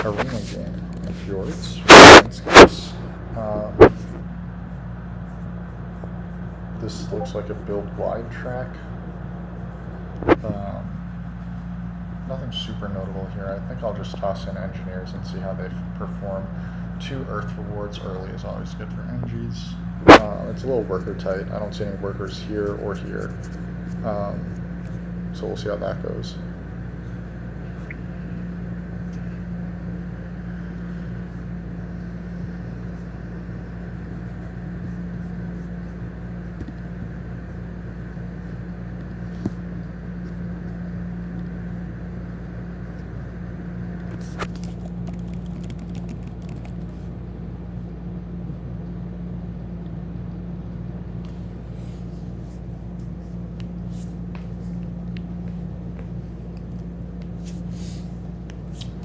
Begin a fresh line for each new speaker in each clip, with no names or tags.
arena game in Fjords landscapes. This looks like a build wide track. Nothing super notable here. I think I'll just toss in engineers and see how they perform. 2 earth rewards early is always good for engies. It's a little worker tight. I don't see any workers here or here. So we'll see how that goes.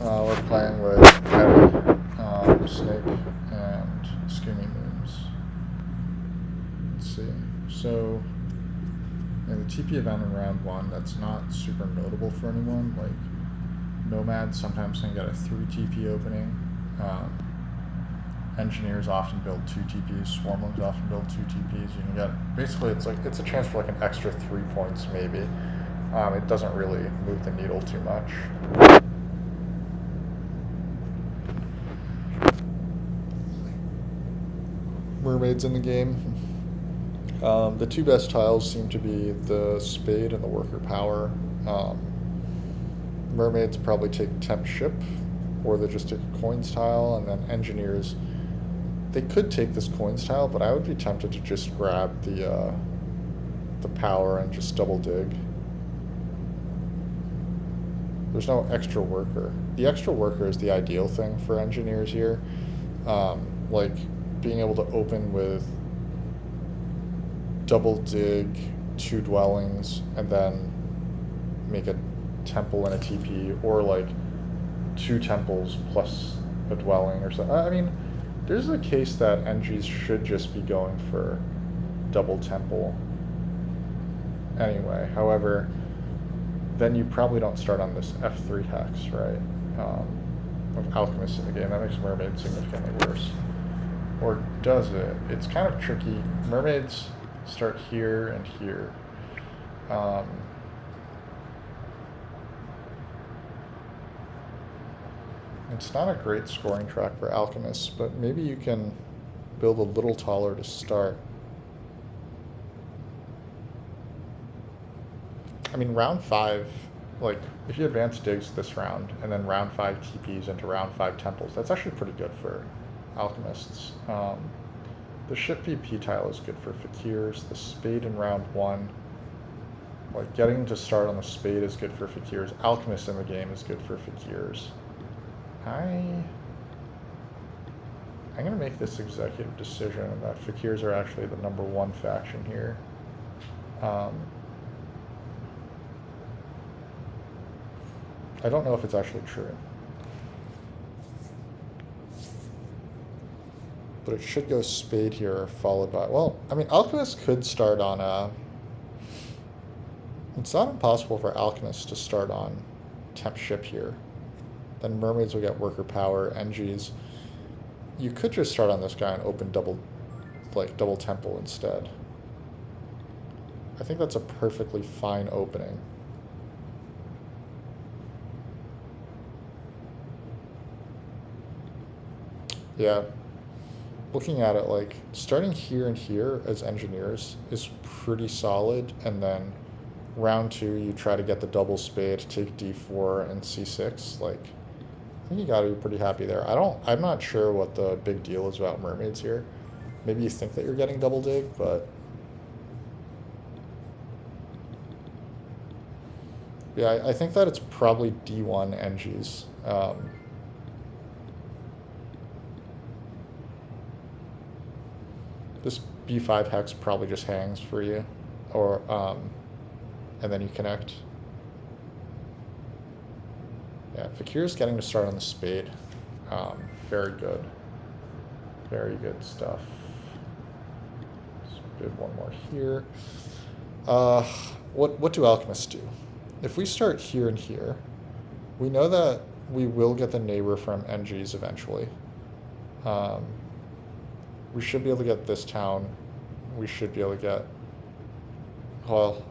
We're playing with Head, Snake, and Skinny Moons. Let's see. So, in the TP event in round 1, that's not super notable for anyone. Like, Nomads sometimes can get a 3 TP opening. Engineers often build 2 TPs. Swarmlings often build 2 TPs. You can get, basically, it's a chance for like an extra 3 points maybe. It doesn't really move the needle too much. Mermaids in the game. The 2 best tiles seem to be the Spade and the Worker Power. Mermaids probably take Temp Ship, or they just take a Coins tile, and then Engineers, they could take this Coins tile, but I would be tempted to just grab the Power and just double dig. There's no extra worker. The extra worker is the ideal thing for Engineers here. Like, being able to open with double dig 2 dwellings and then make a temple and a TP, or like 2 temples plus a dwelling or something. I mean, there's a case that NGs should just be going for double temple anyway. However, then you probably don't start on this F3 hex, right? Of alchemists in the game. That makes mermaids significantly worse. Or does it? It's kind of tricky. Mermaids start here and here. It's not a great scoring track for alchemists, but maybe you can build a little taller to start. I mean, round 5, like, if you advance digs this round, and then round 5 TPs into round 5 temples, that's actually pretty good for alchemists. The ship VP tile is good for fakirs. The Spade in round 1, like, getting to start on the Spade is good for fakirs. Alchemist in the game is good for fakirs. I'm going to make this executive decision that fakirs are actually the #1 faction here. I don't know if it's actually true, but it should go Spade here, followed by, well, I mean, Alchemists could start on a, it's not impossible for Alchemists to start on Temp Ship here. Then Mermaids will get Worker Power, NGs. You could just start on this guy and open double Temple instead. I think that's a perfectly fine opening. Yeah, looking at it, like, starting here and here as Engineers is pretty solid, and then round 2 you try to get the double Spade, take D4 and C6. Like, I think you gotta be pretty happy there. I'm not sure what the big deal is about Mermaids here. Maybe you think that you're getting double dig, but yeah, I think that it's probably D1 NGs. This B5 hex probably just hangs for you, or and then you connect. Yeah, Fakir's getting to start on the Spade. Very good. Very good stuff. Let's bid one more here. What do Alchemists do? If we start here and here, we know that we will get the neighbor from NGs eventually. We should be able to get this town. We should be able to get, well,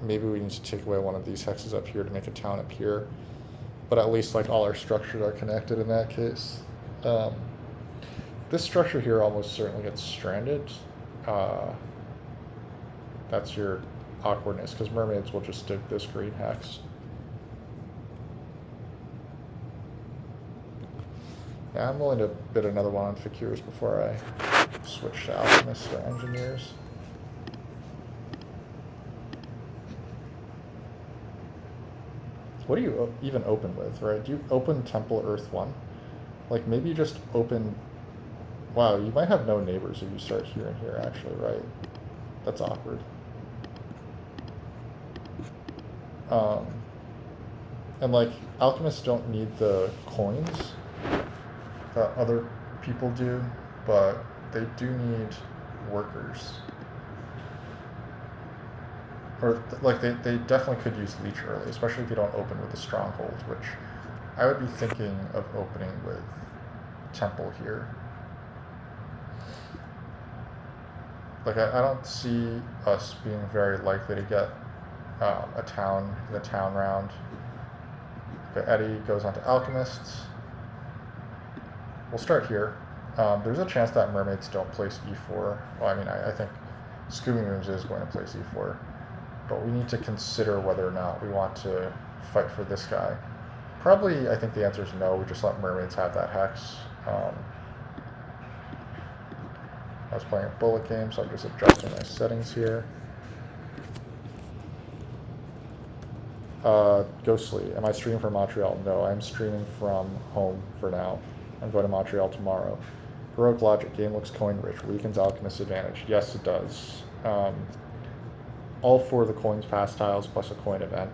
maybe we need to take away one of these hexes up here to make a town up here. But at least like all our structures are connected in that case. This structure here almost certainly gets stranded. That's your awkwardness, because mermaids will just dig this green hex. Yeah, I'm willing to bid another one on fakirs before I switch to alchemists or engineers. What do you even open with, right? Do you open Temple Earth 1? Like, maybe you just open... Wow, you might have no neighbors if you start here and here, actually, right? That's awkward. And, like, alchemists don't need the coins that other people do, but they do need workers. Or, like, they definitely could use leech early, especially if you don't open with a stronghold, which I would be thinking of opening with temple here. Like, I don't see us being very likely to get the town round. Okay, Eddie goes on to alchemists. We'll start here. There's a chance that mermaids don't place e4. Well, I mean, I think Scooping Rooms is going to place e4. But we need to consider whether or not we want to fight for this guy. Probably, I think the answer is no. We just let mermaids have that hex. I was playing a bullet game, so I'm just adjusting my settings here. Ghostly, am I streaming from Montreal? No, I'm streaming from home for now. I'm going to Montreal tomorrow. Heroic Logic, game looks coin rich, weakens Alchemist's advantage. Yes, it does. All 4 of the coins pass tiles plus a coin event.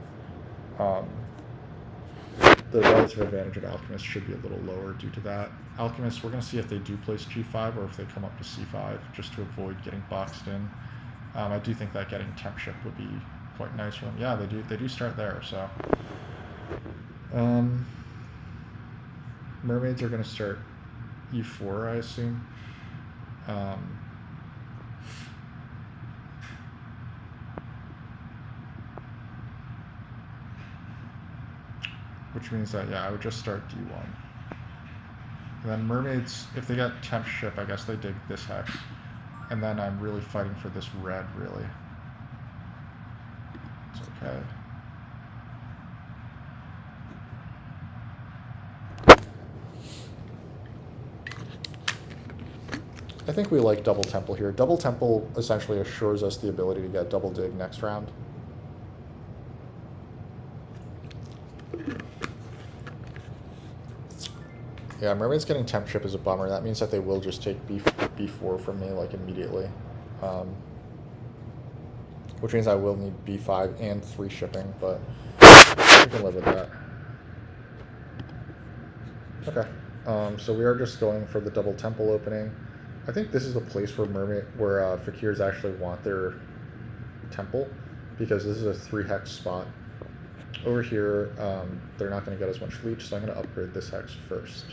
The relative advantage of Alchemist should be a little lower due to that. Alchemists, we're going to see if they do place G5 or if they come up to C5 just to avoid getting boxed in. I do think that getting temp ship would be quite nice for them. Yeah, they do start there, so. Mermaids are going to start E4, I assume. Which means that, yeah, I would just start D1. And then mermaids, if they get temp ship, I guess they dig this hex. And then I'm really fighting for this red, really. It's okay. I think we like double temple here. Double temple essentially assures us the ability to get double dig next round. Yeah, mermaids getting temp ship is a bummer. That means that they will just take B4 from me, like, immediately. Which means I will need B5 and 3 shipping, but we can live with that. Okay, so we are just going for the double temple opening. I think this is the place where fakirs actually want their temple, because this is a 3 hex spot. Over here, they're not going to get as much leech, so I'm going to upgrade this hex first.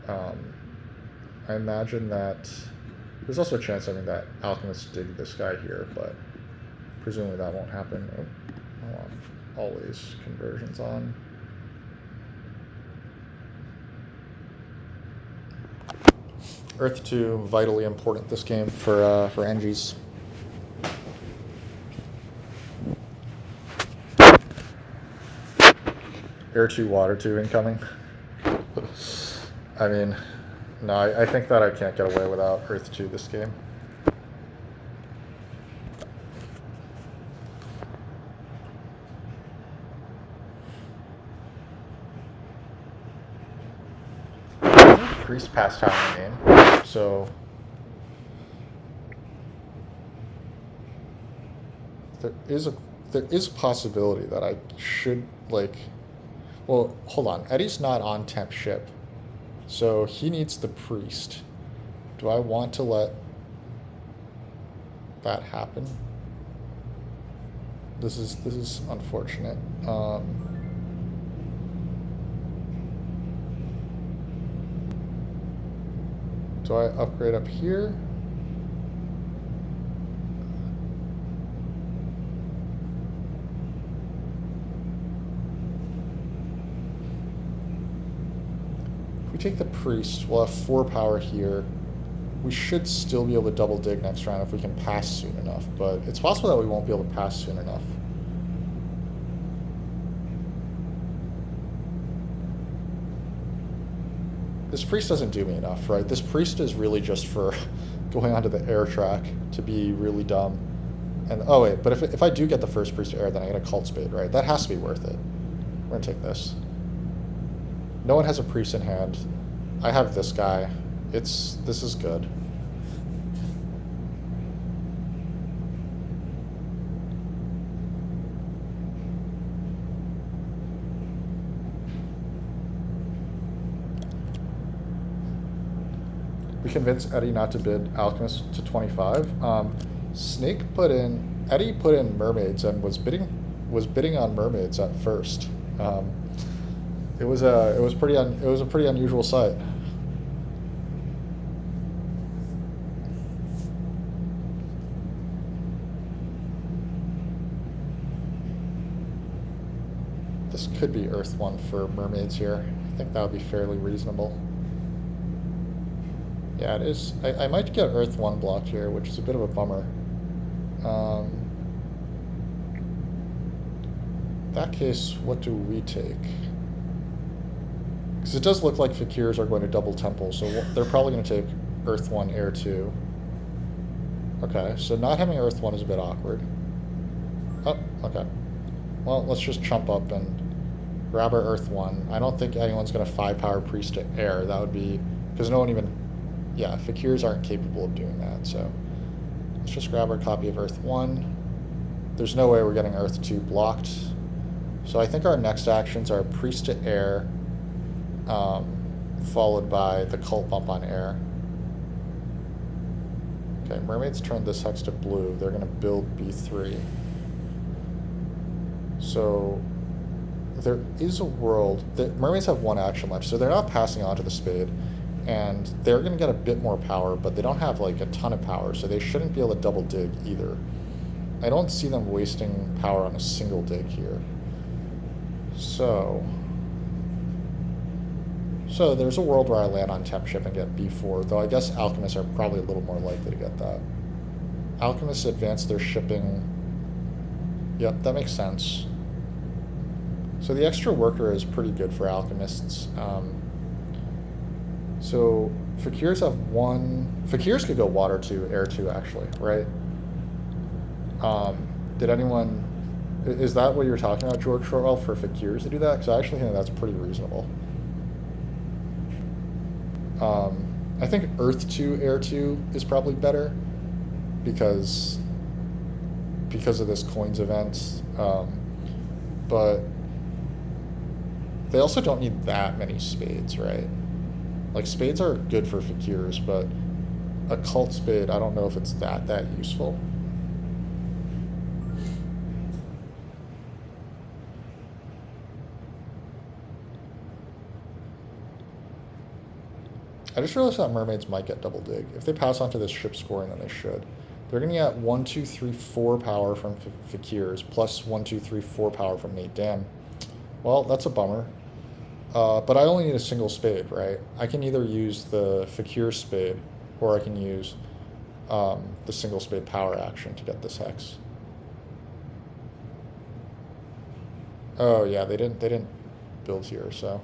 I imagine that there's also a chance, that alchemists dig this guy here, but presumably that won't happen. Oh, I want always conversions on. Earth 2, vitally important this game for NGs. Air 2, Water 2 incoming. I mean, no, I think that I can't get away without Earth 2 this game. Priest passed time in the game, so there is a possibility that I should, like, well, hold on. Eddie's not on temp ship, so he needs the priest. Do I want to let that happen? This is unfortunate. Do I upgrade up here? If we take the priest, we'll have 4 power here. We should still be able to double dig next round if we can pass soon enough, but it's possible that we won't be able to pass soon enough. This priest doesn't do me enough, right? This priest is really just for going onto the air track to be really dumb. And oh wait, but if I do get the first priest to air, then I get a cult spade, right? That has to be worth it. We're gonna take this. No one has a priest in hand. I have this guy. This is good. We convinced Eddie not to bid Alchemist to 25. Eddie put in mermaids and was bidding on mermaids at first. It was a pretty unusual sight. This could be Earth 1 for mermaids here. I think that would be fairly reasonable. Yeah, it is. I might get Earth 1 blocked here, which is a bit of a bummer. In that case, what do we take? Because it does look like fakirs are going to double temple, so they're probably going to take Earth 1, Air 2. Okay, so not having Earth 1 is a bit awkward. Oh, okay. Well, let's just chump up and grab our Earth 1. I don't think anyone's going to 5-power priest to air. That would be... because no one even... yeah, fakirs aren't capable of doing that, so... let's just grab our copy of Earth 1. There's no way we're getting Earth 2 blocked. So I think our next actions are priest to air, followed by the cult bump on air. Okay, mermaids turned this hex to blue. They're going to build B3. So there is a world that mermaids have 1 action left, so they're not passing on to the spade, and they're going to get a bit more power, but they don't have like a ton of power, so they shouldn't be able to double dig either. I don't see them wasting power on a single dig here. So there's a world where I land on temp ship and get B4, though I guess alchemists are probably a little more likely to get that. Alchemists advance their shipping. Yep, that makes sense. So the extra worker is pretty good for alchemists. So fakirs have 1... fakirs could go water 2, air 2 actually, right? Did anyone... is that what you're talking about, George Shortwell, for fakirs to do that? Because I actually think that's pretty reasonable. I think Earth 2, Air 2 is probably better because of this coins event. But they also don't need that many spades, right? Like, spades are good for fakirs, but a cult spade, I don't know if it's that useful. I just realized that mermaids might get double dig. If they pass onto this ship scoring, then they should. They're going to get 1, 2, 3, 4 power from fakirs, plus 1, 2, 3, 4 power from me. Damn. Well, that's a bummer. But I only need a single spade, right? I can either use the fakir spade, or I can use the single spade power action to get this hex. Oh yeah, they didn't build here, so.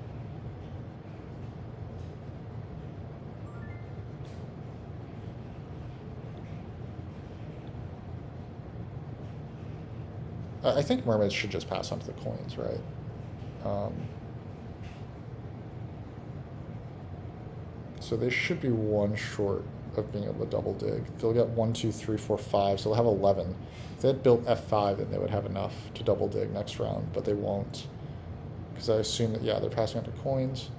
I think mermaids should just pass on to the coins, right? So they should be 1 short of being able to double dig. They'll get 1, 2, 3, 4, 5, so they'll have 11. If they had built F5, then they would have enough to double dig next round, but they won't. Because I assume that, yeah, they're passing on to coins.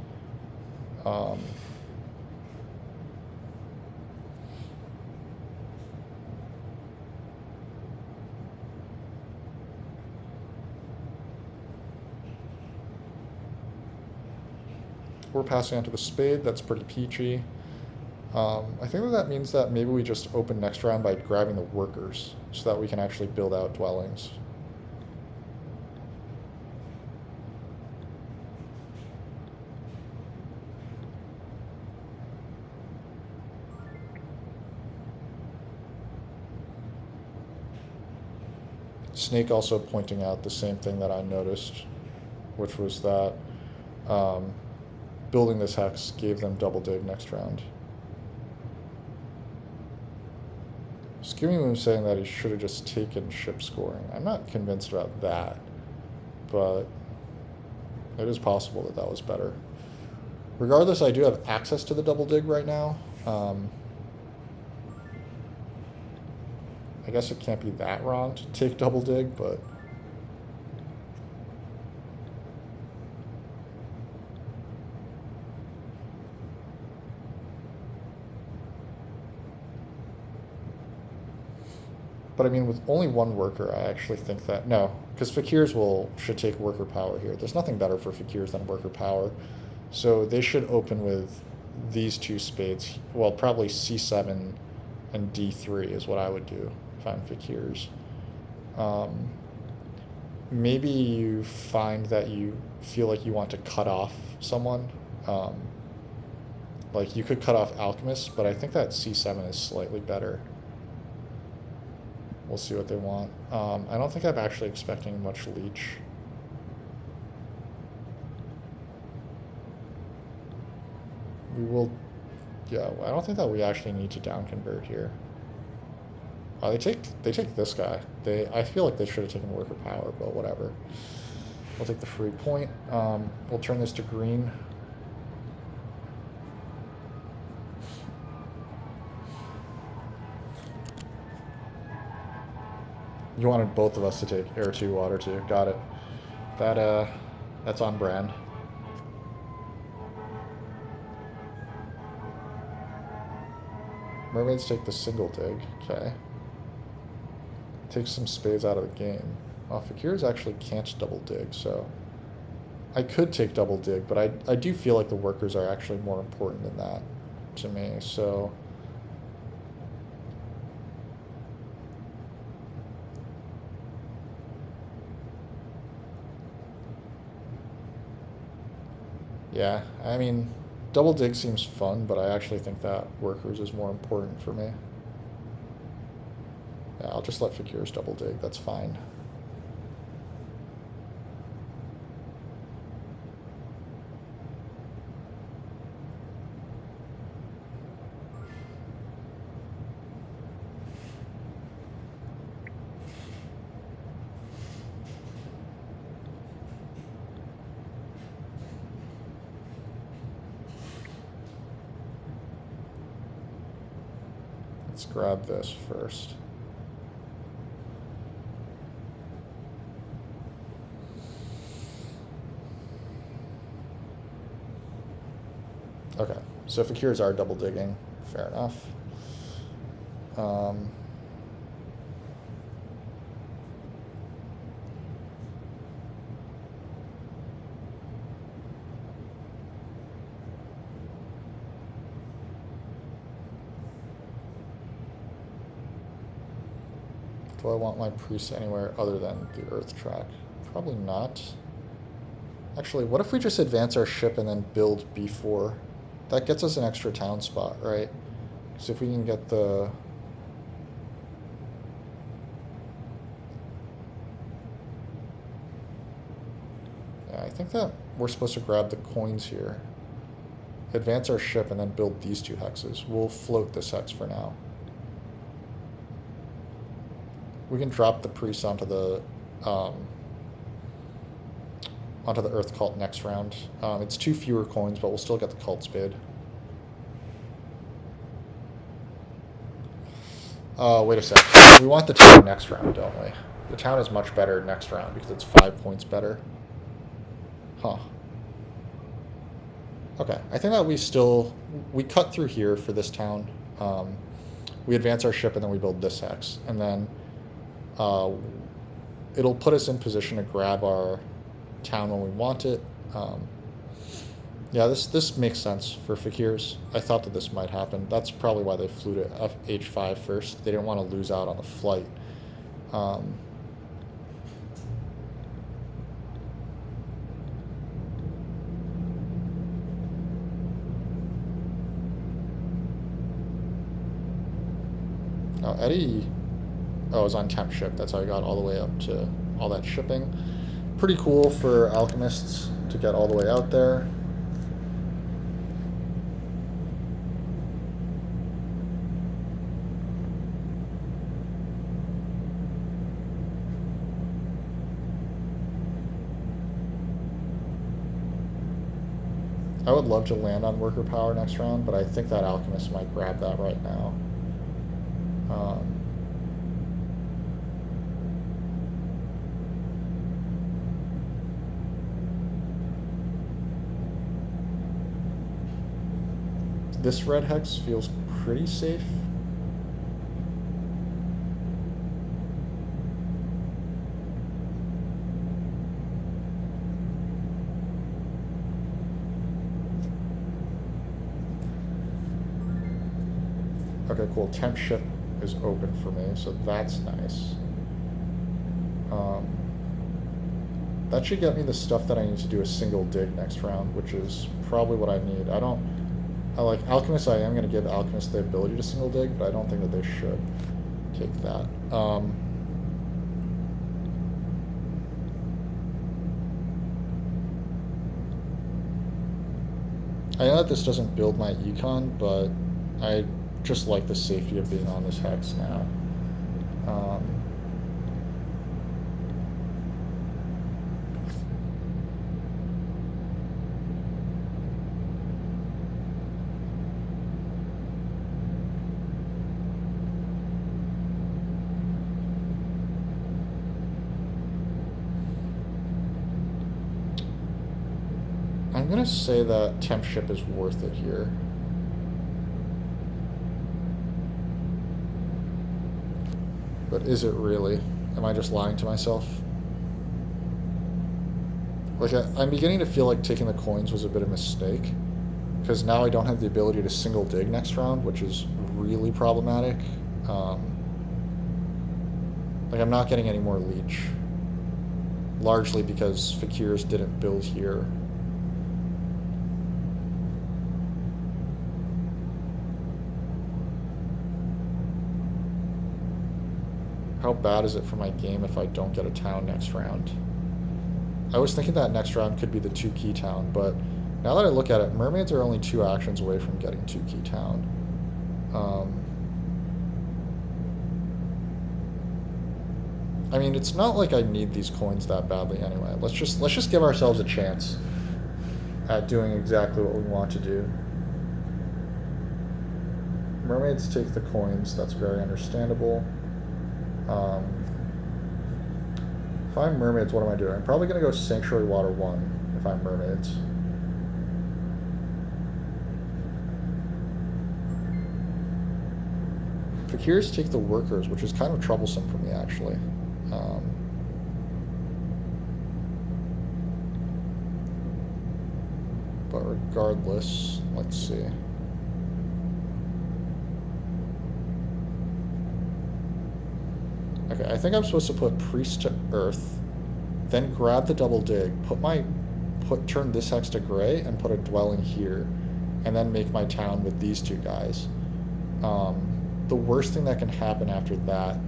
We're passing on to the spade. That's pretty peachy. I think that means that maybe we just open next round by grabbing the workers so that we can actually build out dwellings. Snake also pointing out the same thing that I noticed, which was that building this hex gave them double dig next round. Skimmy Moon saying that he should have just taken ship scoring. I'm not convinced about that, but it is possible that that was better. Regardless, I do have access to the double dig right now. I guess it can't be that wrong to take double dig, but I mean, with only one worker, I actually think that no, because fakirs should take worker power here. There's nothing better for fakirs than worker power, so they should open with these two spades. Well, probably C7 and D3 is what I would do if I'm fakirs. Maybe you find that you feel like you want to cut off someone. Like you could cut off alchemists, but I think that C7 is slightly better. We'll see what they want. I don't think I'm actually expecting much leech. We will, yeah, I don't think that we actually need to down convert here. They take this guy. I feel like they should have taken worker power, but whatever. We'll take the free point. We'll turn this to green. You wanted both of us to take air 2, water 2. Got it. That's on brand. Mermaids take the single dig. Okay. Take some spades out of the game. Well, fakirs actually can't double dig, so I could take double dig, but I do feel like the workers are actually more important than that to me, so yeah, I mean, double dig seems fun, but I actually think that workers is more important for me. Yeah, I'll just let fakirs double dig, that's fine. Let's grab this first. Okay, so fakirs are double digging, fair enough. Do I want my priests anywhere other than the earth track? Probably not. Actually, what if we just advance our ship and then build B4? That gets us an extra town spot, right? Because if we can get the... Yeah, I think that we're supposed to grab the coins here. Advance our ship and then build these two hexes. We'll float this hex for now. We can drop the priests onto the earth cult next round. It's 2 fewer coins, but we'll still get the cult spade. Wait a sec. We want the town next round, don't we? The town is much better next round because it's 5 points better. Huh. Okay, I think that we cut through here for this town. We advance our ship and then we build this hex. And then it'll put us in position to grab our town when we want it. Yeah, this makes sense for fakirs. I thought that this might happen. That's probably why they flew to H5 first. They didn't want to lose out on the flight. Um, Eddie... Oh, it was on temp ship. That's how I got all the way up to all that shipping. Pretty cool for alchemists to get all the way out there. I would love to land on worker power next round, but I think that alchemist might grab that right now. This red hex feels pretty safe. Okay, cool. Temp ship is open for me, so that's nice. That should get me the stuff that I need to do a single dig next round, which is probably what I need. I like alchemists. I am going to give alchemists the ability to single dig, but I don't think that they should take that. I know that this doesn't build my econ, but I just like the safety of being on this hex now. I'm gonna say that temp ship is worth it here. But is it really? Am I just lying to myself? Like, I'm beginning to feel like taking the coins was a bit of a mistake, because now I don't have the ability to single dig next round, which is really problematic. Like, I'm not getting any more leech, largely because fakirs didn't build here. How bad is it for my game if I don't get a town next round? I was thinking that next round could be the 2 key town, but now that I look at it, mermaids are only 2 actions away from getting 2 key town. I mean, it's not like I need these coins that badly anyway. Let's just give ourselves a chance at doing exactly what we want to do. Mermaids take the coins. That's very understandable. If I'm mermaids, what am I doing? I'm probably going to go Sanctuary Water 1 if I'm mermaids. Fakirs take the workers, which is kind of troublesome for me, actually. But regardless, let's see. Okay, I think I'm supposed to put Priest to Earth, then grab the double dig, turn this hex to gray, and put a dwelling here, and then make my town with these 2 guys. The worst thing that can happen after that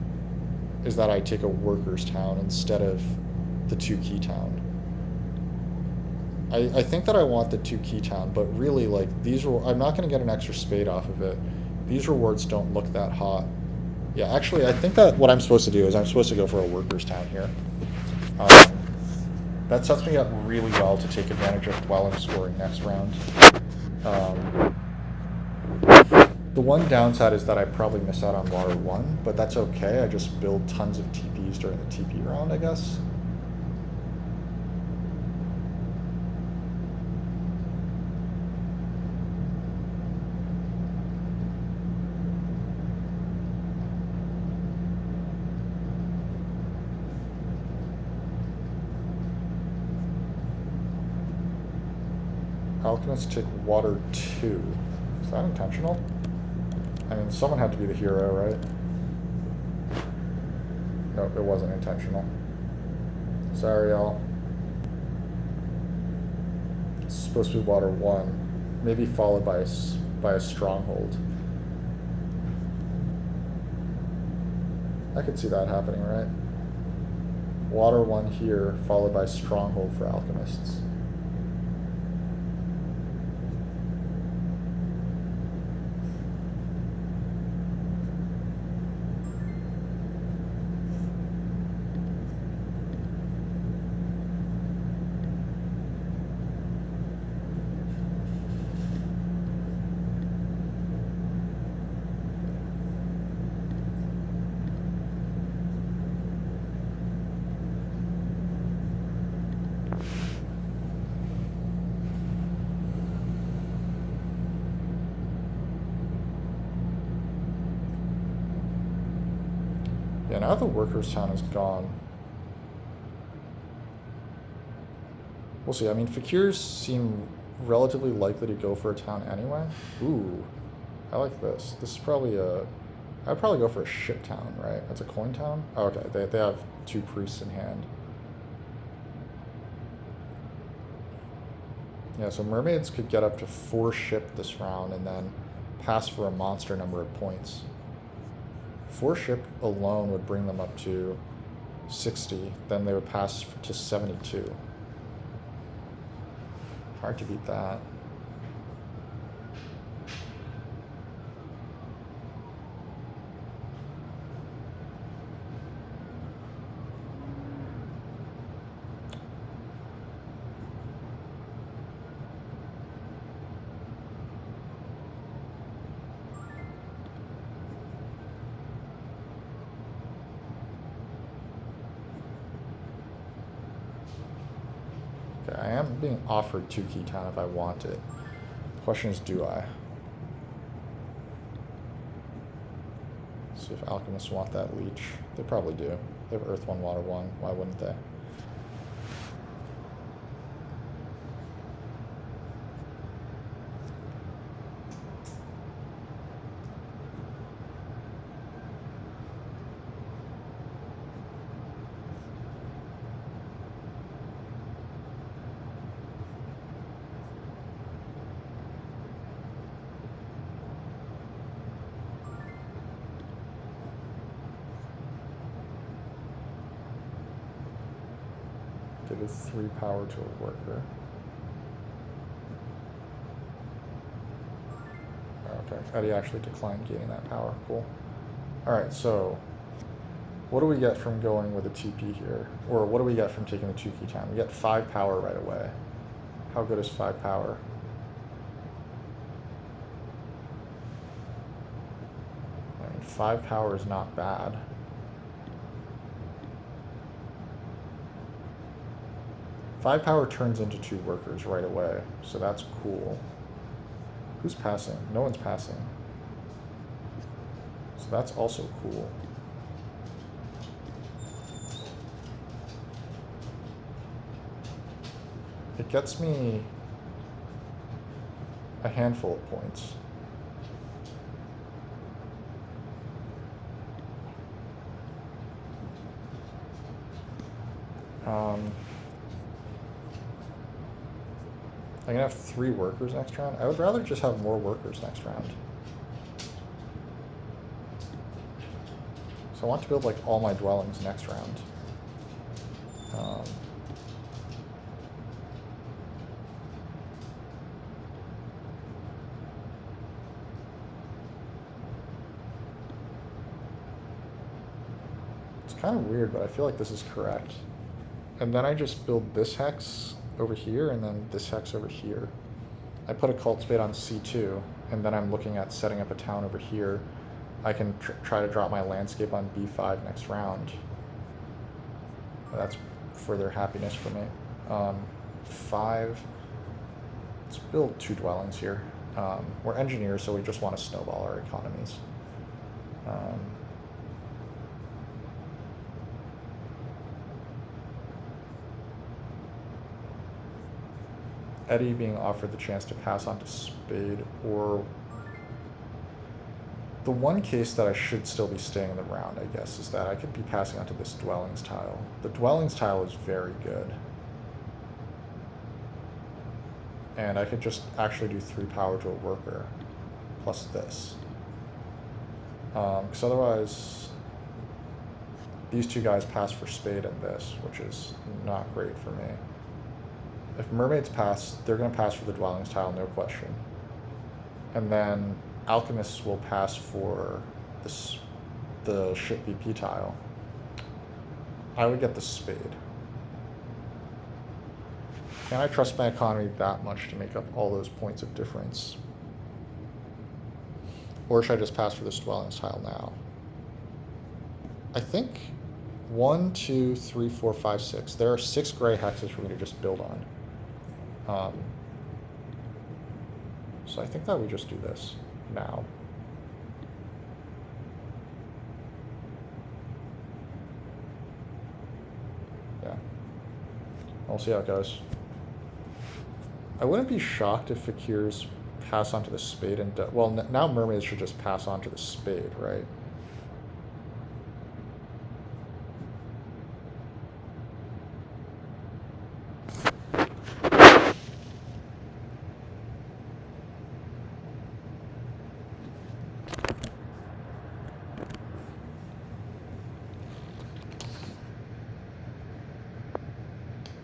is that I take a workers town instead of the 2 key town. I think that I want the 2 key town, but really, like, I'm not going to get an extra spade off of it. These rewards don't look that hot. Yeah, actually, I think that what I'm supposed to do is I'm supposed to go for a workers town here. That sets me up really well to take advantage of dwelling scoring next round. The one downside is that I probably miss out on Water 1, but that's okay. I just build tons of TPs during the TP round, I guess. Alchemists take water 2. Is that intentional? I mean, someone had to be the hero, right? Nope, it wasn't intentional. Sorry, y'all. It's supposed to be water 1. Maybe followed by a stronghold. I could see that happening, right? Water 1 here, followed by stronghold for alchemists. Yeah, now the workers' town is gone. We'll see. I mean, fakirs seem relatively likely to go for a town anyway. Ooh, I like this. This is probably I'd probably go for a ship town, right? That's a coin town? Oh, okay, they have 2 priests in hand. Yeah, so mermaids could get up to 4 ship this round and then pass for a monster number of points. 4 ship alone would bring them up to 60. Then they would pass to 72. Hard to beat that. Okay, I am being offered 2 key town if I want it. The question is, do I? See if alchemists want that leech. They probably do. They have Earth 1, Water 1. Why wouldn't they? It is 3 power to a worker. Okay, Eddie actually declined gaining that power. Cool. Alright, so what do we get from going with a TP here? Or what do we get from taking the 2 key town? We get 5 power right away. How good is 5 power? I mean, 5 power is not bad. 5 power turns into 2 workers right away, so that's cool. Who's passing? No one's passing. So that's also cool. It gets me a handful of points. I'm gonna have 3 workers next round. I would rather just have more workers next round. So I want to build like all my dwellings next round. It's kind of weird, but I feel like this is correct. And then I just build this hex over here and then this hex over here. I put a cultivate on C2 and then I'm looking at setting up a town over here. I can try to drop my landscape on B5 next round. That's further happiness for me. 5. Let's build 2 dwellings here. We're engineers, so we just want to snowball our economies. Eddie being offered the chance to pass on to spade, or the one case that I should still be staying in the round, I guess, is that I could be passing on to this dwellings tile. The dwellings tile is very good. And I could just actually do 3 power to a worker, plus this. Because otherwise, these 2 guys pass for spade and this, which is not great for me. If mermaids pass, they're going to pass for the dwellings tile, no question. And then alchemists will pass for this, the ship VP tile. I would get the spade. Can I trust my economy that much to make up all those points of difference? Or should I just pass for this dwellings tile now? I think 1, 2, 3, 4, 5, 6. There are 6 gray hexes for me to just build on. So I think that we just do this now. Yeah. We'll see how it goes. I wouldn't be shocked if fakirs pass on to the spade and... well, now mermaids should just pass on to the spade, right?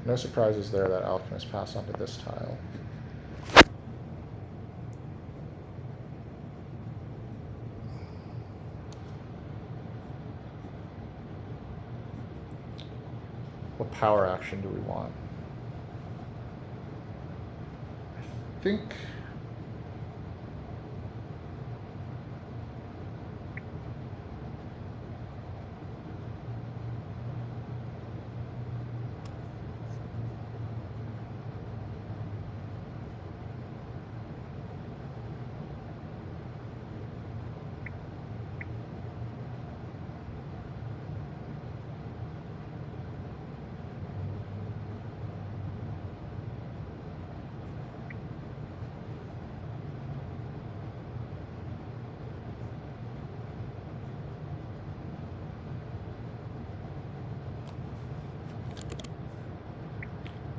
No surprises there that alchemists pass on to this tile. What power action do we want? I think...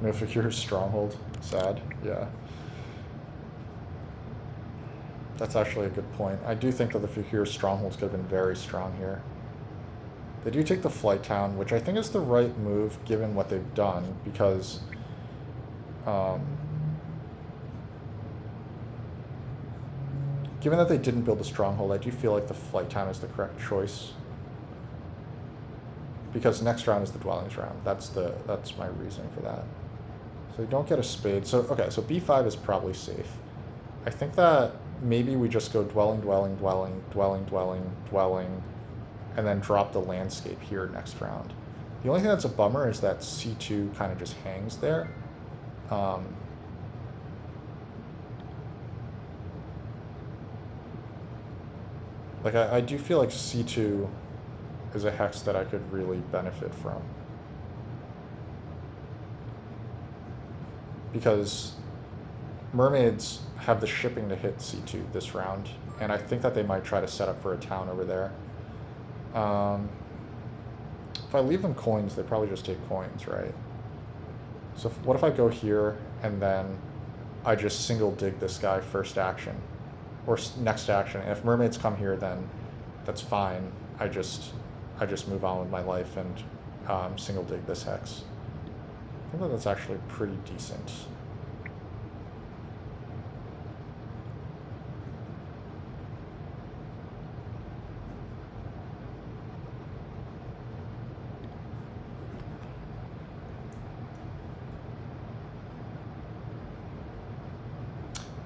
no fakirs stronghold. Sad. Yeah. That's actually a good point. I do think that the fakirs strongholds could have been very strong here. They do take the flight town, which I think is the right move given what they've done, because given that they didn't build a stronghold, I do feel like the flight town is the correct choice. Because next round is the dwellings round. That's my reasoning for that. So you don't get a spade. So okay, so B5 is probably safe. I think that maybe we just go dwelling, dwelling, dwelling, dwelling, dwelling, dwelling, and then drop the landscape here next round. The only thing that's a bummer is that C2 kind of just hangs there. Like I do feel like C2 is a hex that I could really benefit from. Because mermaids have the shipping to hit C2 this round, and I think that they might try to set up for a town over there. If I leave them coins, they probably just take coins, right? So what if I go here and then I just single dig this guy first action or next action? And if mermaids come here, then that's fine. I just move on with my life and single dig this hex. I think that that's actually pretty decent.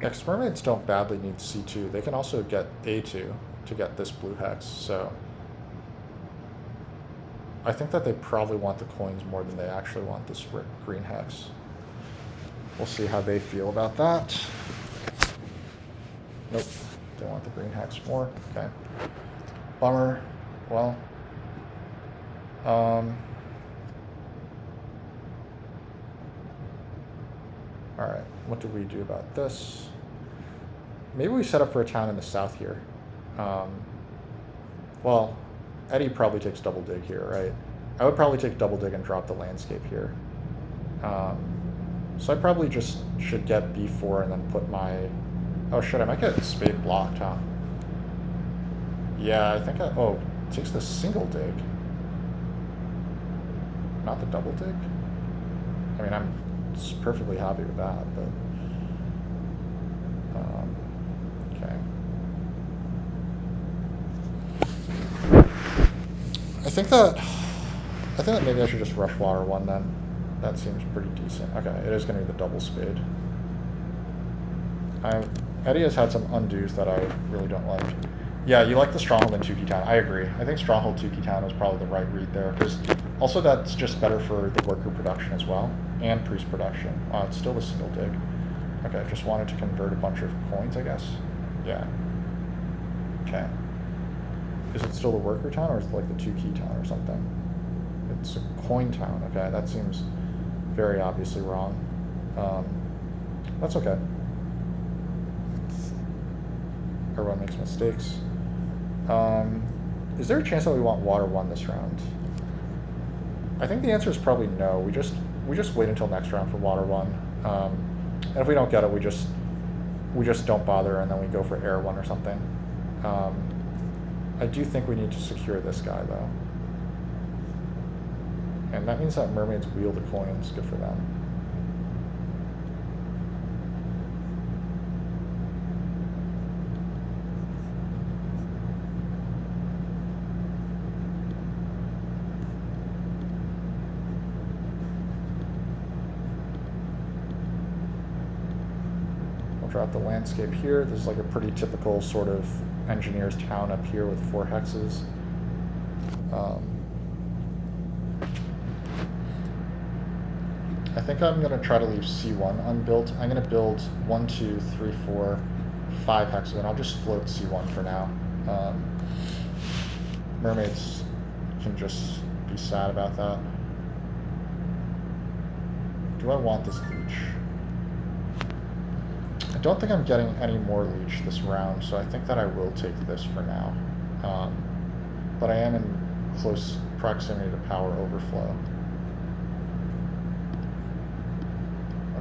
Yeah, because mermaids don't badly need C2. They can also get A2 to get this blue hex, so I think that they probably want the coins more than they actually want this green hex. We'll see how they feel about that. Nope, they want the green hex more. Okay. Bummer. Well, Alright, what do we do about this? Maybe we set up for a town in the south here. Well, Eddie probably takes double dig here, right? I would probably take double dig and drop the landscape here. So I probably just should get B4 and then put my... Oh shit, I might get spade blocked, huh? Yeah, I think I... Oh, it takes the single dig. Not the double dig? I mean, I'm perfectly happy with that, but... okay. I think that maybe I should just rush water one then. That seems pretty decent. Okay, it is going to be the double spade. Eddie has had some undos that I really don't like. Yeah, you like the Stronghold and 2-key town. I agree. I think Stronghold 2-key town was probably the right read there, because also that's just better for the worker production as well, and priest production. It's still the single dig. Okay, just wanted to convert a bunch of coins, I guess. Yeah. Okay. Is it still the worker town, or is it like the 2-key town or something? It's a coin town. Okay, that seems very obviously wrong. That's okay. Everyone makes mistakes. Is there a chance that we want water 1 this round? I think the answer is probably no. We just wait until next round for water 1. And if we don't get it, we just don't bother, and then we go for air 1 or something. I do think we need to secure this guy though. And that means that mermaids wheel the coins. Good for them. We'll drop the landscape here. This is like a pretty typical sort of engineer's town up here with 4 hexes. I think I'm going to try to leave C1 unbuilt. I'm going to build 1, 2, 3, 4, 5 hexes, and I'll just float C1 for now. Mermaids can just be sad about that. Do I want this leech? I don't think I'm getting any more leech this round, so I think that I will take this for now. But I am in close proximity to power overflow.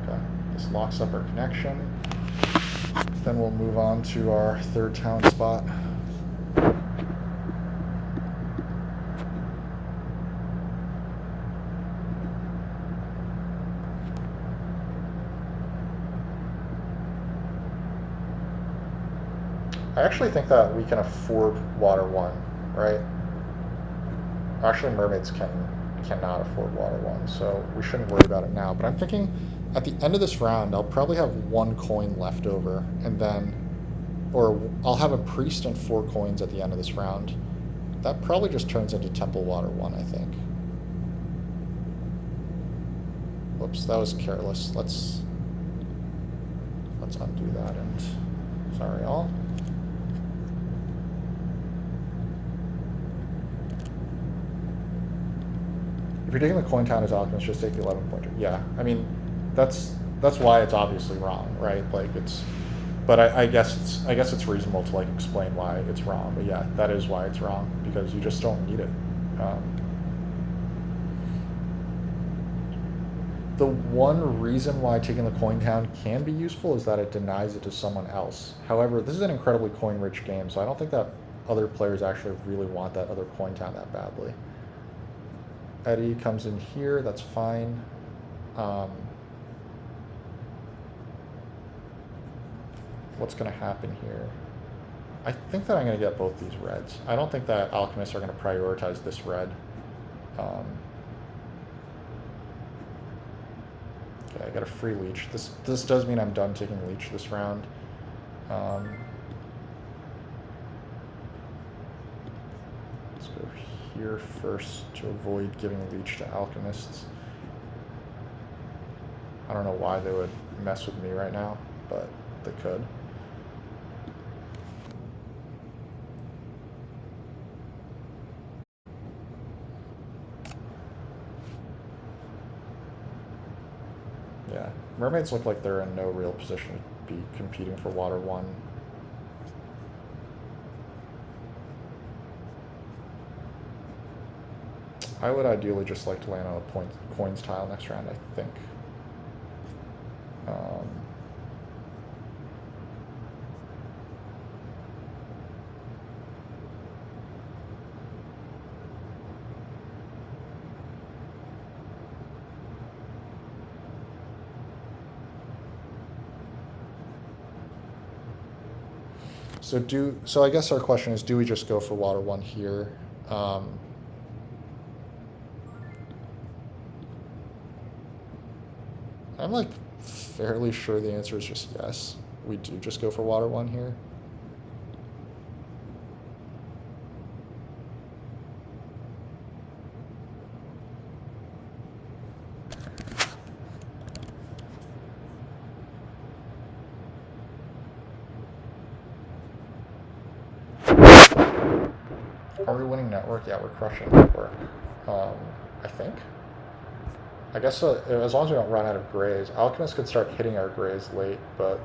Okay, this locks up our connection. Then we'll move on to our 3rd town spot. I actually think that we can afford water 1, right? Actually, mermaids cannot afford water 1, so we shouldn't worry about it now. But I'm thinking at the end of this round, I'll probably have 1 coin left over, and then, or I'll have a priest and 4 coins at the end of this round. That probably just turns into temple water 1, I think. Whoops, that was careless. Let's undo that, and sorry all. If you're taking the coin town as alchemist, just take the 11 pointer. Yeah, I mean, that's why it's obviously wrong, right? Like it's, but I guess it's reasonable to like explain why it's wrong. But yeah, that is why it's wrong, because you just don't need it. The one reason why taking the coin town can be useful is that it denies it to someone else. However, this is an incredibly coin-rich game, so I don't think that other players actually really want that other coin town that badly. Eddie comes in here, that's fine. What's going to happen here? I think that I'm going to get both these reds. I don't think that alchemists are going to prioritize this red. Okay, I got a free leech. This does mean I'm done taking leech this round. Let's go here first to avoid giving leech to alchemists. I don't know why they would mess with me right now, but they could. Yeah, Mermaids look like they're in no real position to be competing for water 1. I would ideally just like to land on a coins tile next round, I think. So I guess our question is, do we just go for water 1 here? I'm like fairly sure the answer is just yes. We do just go for water 1 here. Are we winning network? Yeah, we're crushing network. I think. I guess as long as we don't run out of grays. Alchemists could start hitting our grays late, but...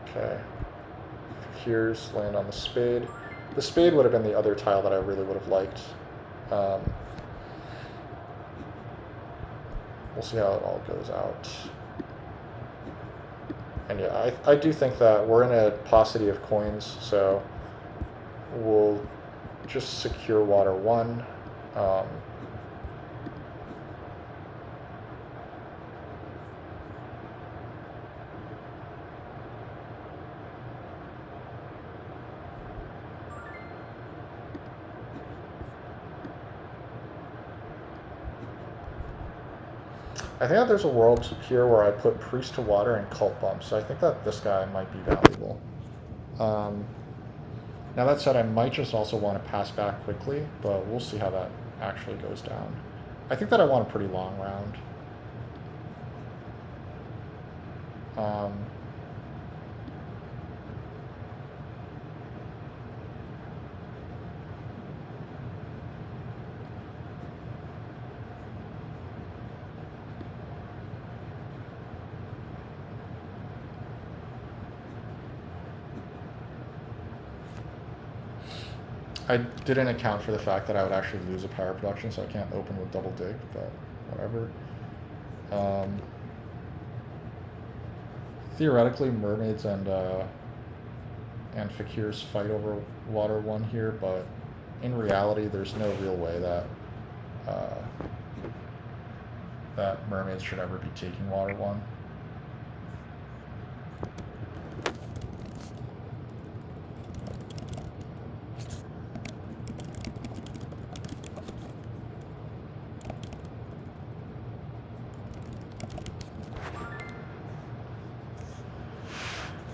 Okay. Here's land on the spade. The spade would have been the other tile that I really would have liked. We'll see how it all goes out. And yeah, I do think that we're in a paucity of coins, so we'll just secure water 1. I think that there's a world here where I put priest to water and cult bump, so I think that this guy might be valuable. Now that said, I might just also want to pass back quickly, but we'll see how that actually goes down. I think that I want a pretty long round. I didn't account for the fact that I would actually lose a power production, so I can't open with double dig, but whatever. Theoretically, mermaids and fakirs fight over water 1 here, but in reality, there's no real way that that mermaids should ever be taking water 1.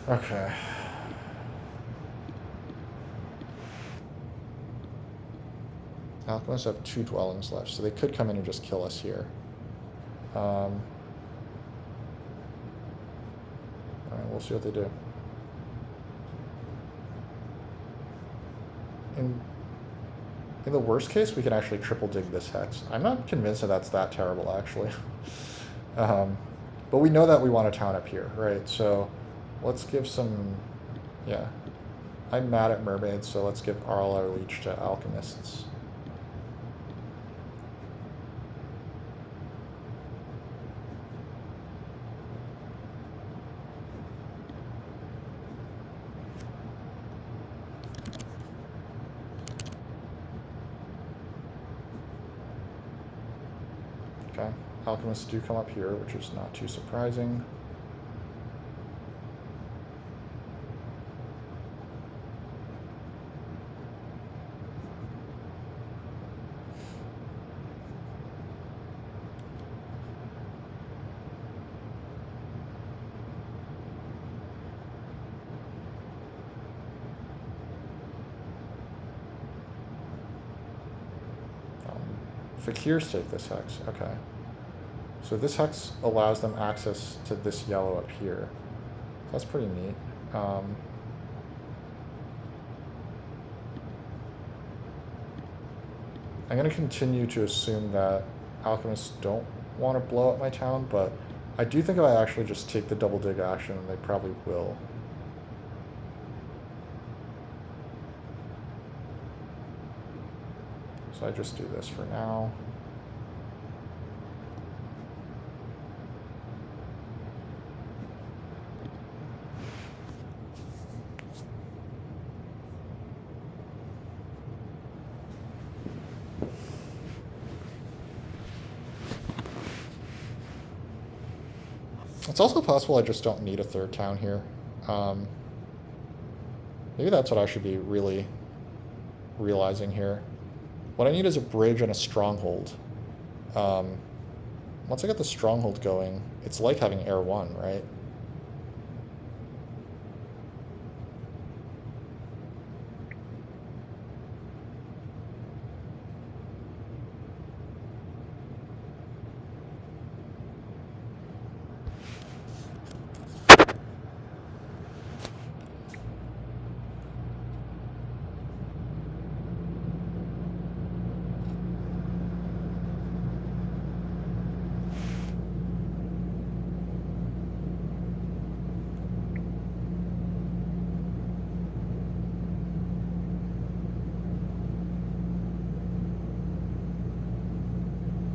Okay. Alchemists have 2 dwellings left, so they could come in and just kill us here. Alright, we'll see what they do. In the worst case, we can actually triple dig this hex. I'm not convinced that that's that terrible, actually. But we know that we want a town up here, right? So let's give some... Yeah. I'm mad at mermaids, so let's give all our leech to alchemists. Okay, alchemists do come up here, which is not too surprising. Fakirs take this hex, okay. So this hex allows them access to this yellow up here. That's pretty neat. I'm going to continue to assume that alchemists don't want to blow up my town, but I do think if I actually just take the double dig action, they probably will. So I just do this for now. It's also possible I just don't need a third town here. Maybe that's what I should be really realizing here. What I need is a bridge and a stronghold. Once I get the stronghold going, it's like having Air 1, right?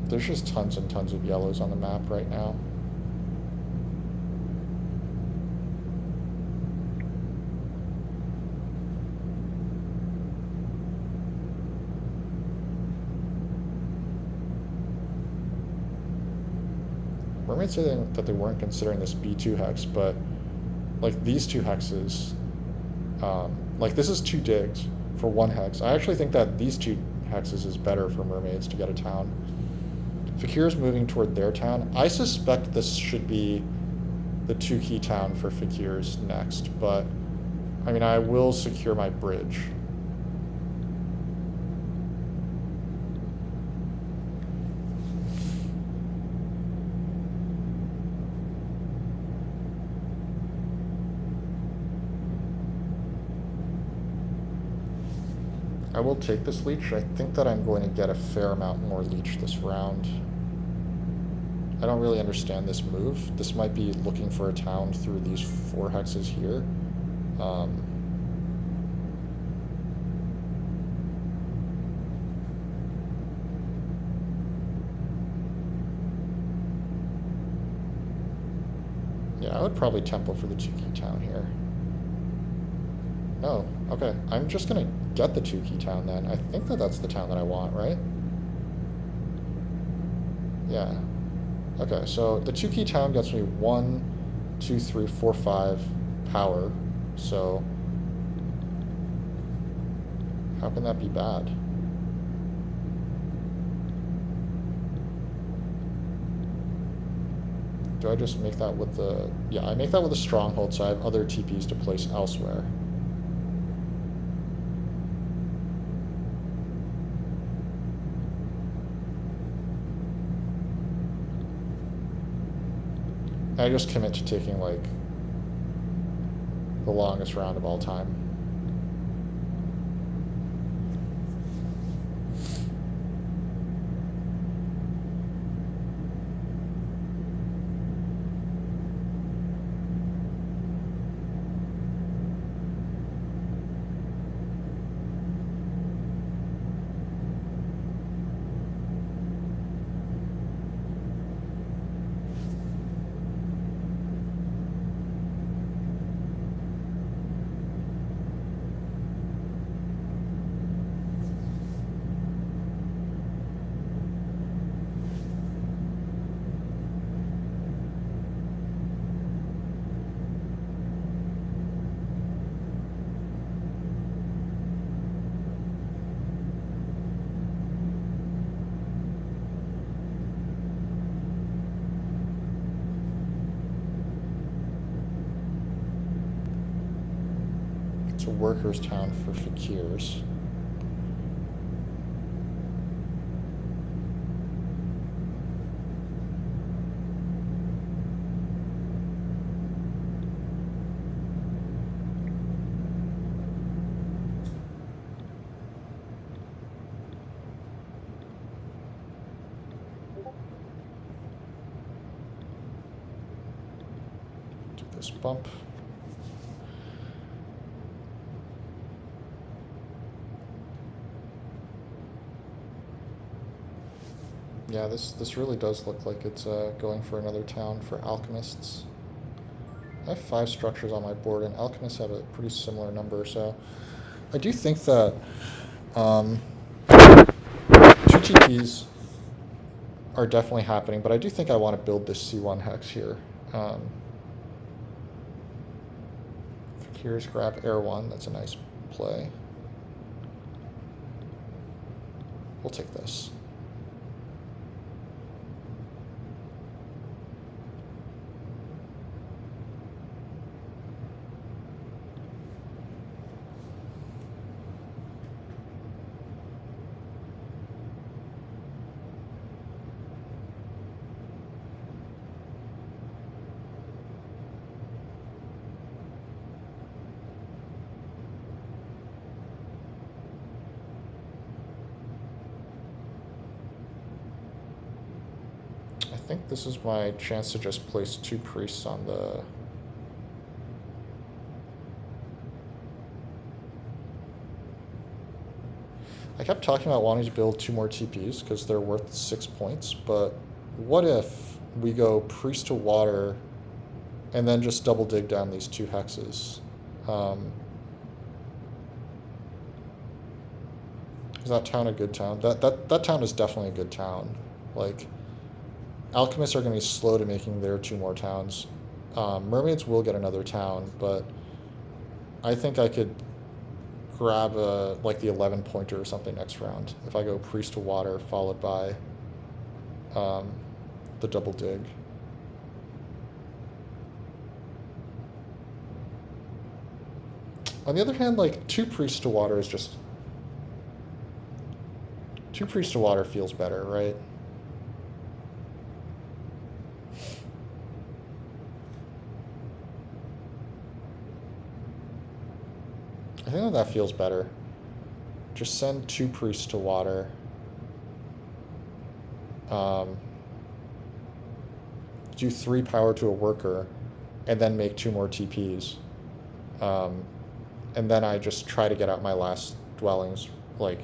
There's just tons and tons of yellows on the map right now. Mermaids saying that they weren't considering this B2 hex, but like these two hexes, like this is 2 digs for 1 hex. I actually think that these 2 hexes is better for mermaids to get a town. Fakirs moving toward their town. I suspect this should be the 2 key town for Fakirs next, but I mean, I will secure my bridge. I will take this leech. I think that I'm going to get a fair amount more leech this round. I don't really understand this move. This might be looking for a town through these 4 hexes here. Yeah, I would probably tempo for the 2 key town here. No, okay. I'm just gonna get the 2 key town then. I think that that's the town that I want, right? Yeah. Okay, so the 2 key town gets me 1, 2, 3, 4, 5 power. So how can that be bad? Do I just make that with the... Yeah, I make that with a stronghold, so I have other TPs to place elsewhere. I just commit to taking, like, the longest round of all time. It's a workers' town for fakirs. this bump. Yeah, this really does look like it's going for another town for alchemists. I have 5 structures on my board, and alchemists have a pretty similar number, so I do think that 2 TPs are definitely happening, but I do think I want to build this C1 hex here. Fakirs grab Air 1, that's a nice play. We'll take this. I think this is my chance to just place 2 priests on the... I kept talking about wanting to build 2 more TPs because they're worth 6 points, but what if we go priest to water and then just double dig down these 2 hexes? Is that town a good town? That town is definitely a good town. Like, alchemists are going to be slow to making their 2 more towns. Mermaids will get another town, but I think I could grab like the 11 pointer or something next round if I go priest to water followed by the double dig. On the other hand, like 2 priests to water is just... 2 priests to water feels better, right? I think that feels better. Just send 2 priests to water. Do 3 power to a worker, and then make 2 more TPs. And then I just try to get out my last dwellings, like,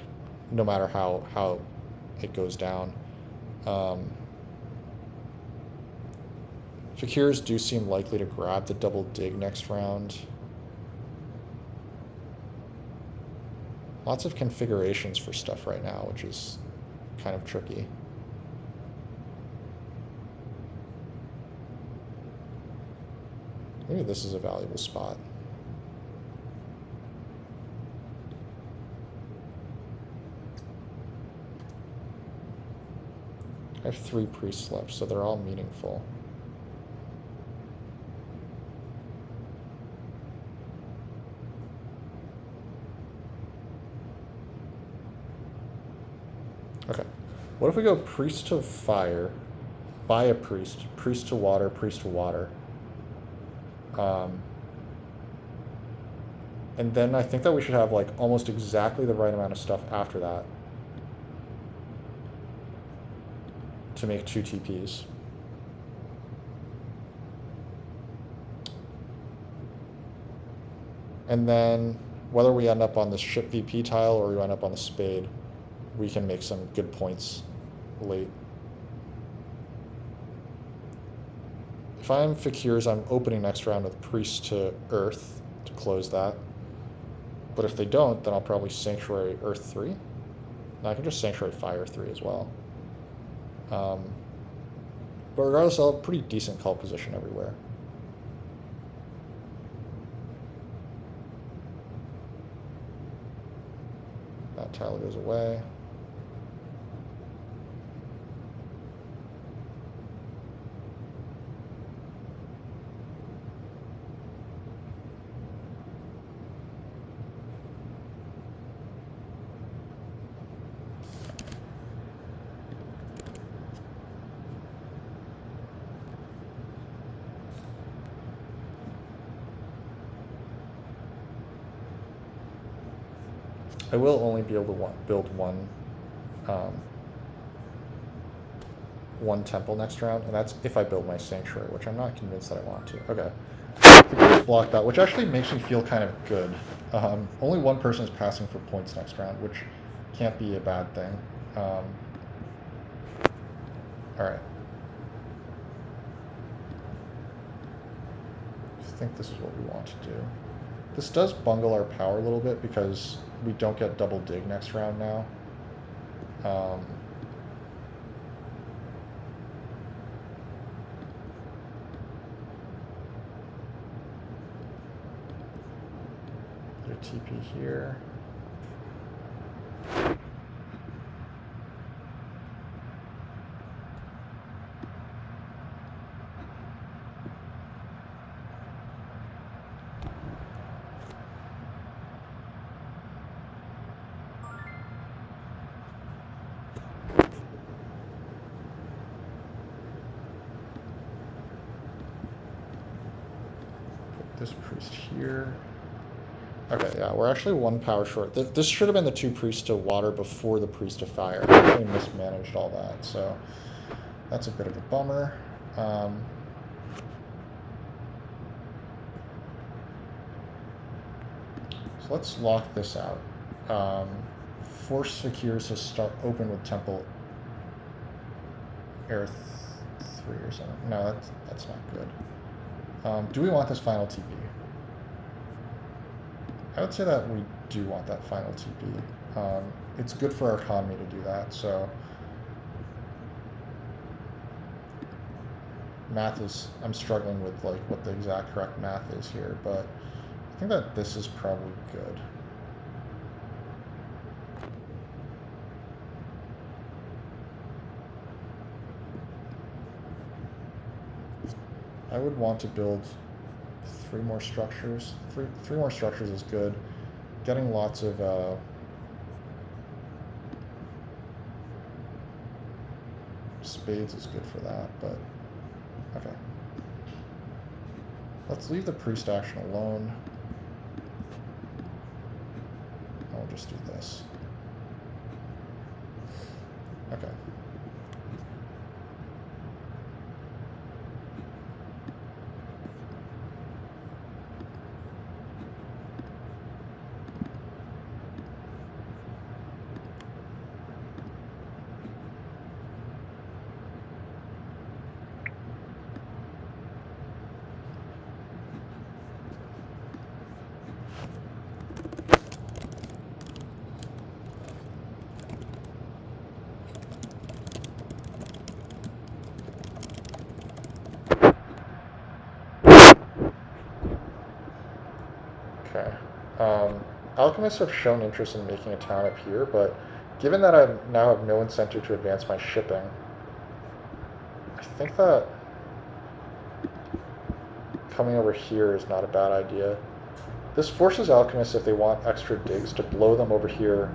no matter how it goes down. Fakirs do seem likely to grab the double dig next round. Lots of configurations for stuff right now, which is kind of tricky. Maybe this is a valuable spot. I have 3 priests left, so they're all meaningful. Okay. What if we go priest to fire, buy a priest, priest to water, priest to water. And then I think that we should have like almost exactly the right amount of stuff after that to make 2 TPs. And then whether we end up on the ship VP tile or we end up on the spade, we can make some good points late. If I'm Fakirs, I'm opening next round with priest to earth to close that. But if they don't, then I'll probably sanctuary earth 3. Now I can just sanctuary fire 3 as well. But regardless, I'll have a pretty decent call position everywhere. That tile goes away. I will only be able to build one one temple next round, and that's if I build my sanctuary, which I'm not convinced that I want to. Okay. Fakirs block that, which actually makes me feel kind of good. Only one person is passing for points next round, which can't be a bad thing. Alright. I think this is what we want to do. This does bungle our power a little bit because we don't get double dig next round now. TP here. Put this priest here. Okay, yeah, we're actually one power short. This should have been the two priests to water before the priest to fire. I actually mismanaged all that, so that's a bit of a bummer. So let's lock this out. Force fakirs to start open with temple air 3 or something. No, that's not good. Do we want this final TP? I would say that we do want that final TP. It's good for our economy to do that, so math is, I'm struggling with like what the exact correct math is here, but I think that this is probably good. I would want to build 3 more structures. Three more structures is good. Getting lots of spades is good for that, but okay. Let's leave the priest action alone. I'll just do this. Okay. Okay. Alchemists have shown interest in making a town up here, but given that I now have no incentive to advance my shipping, I think that coming over here is not a bad idea. This forces alchemists, if they want extra digs, to blow them over here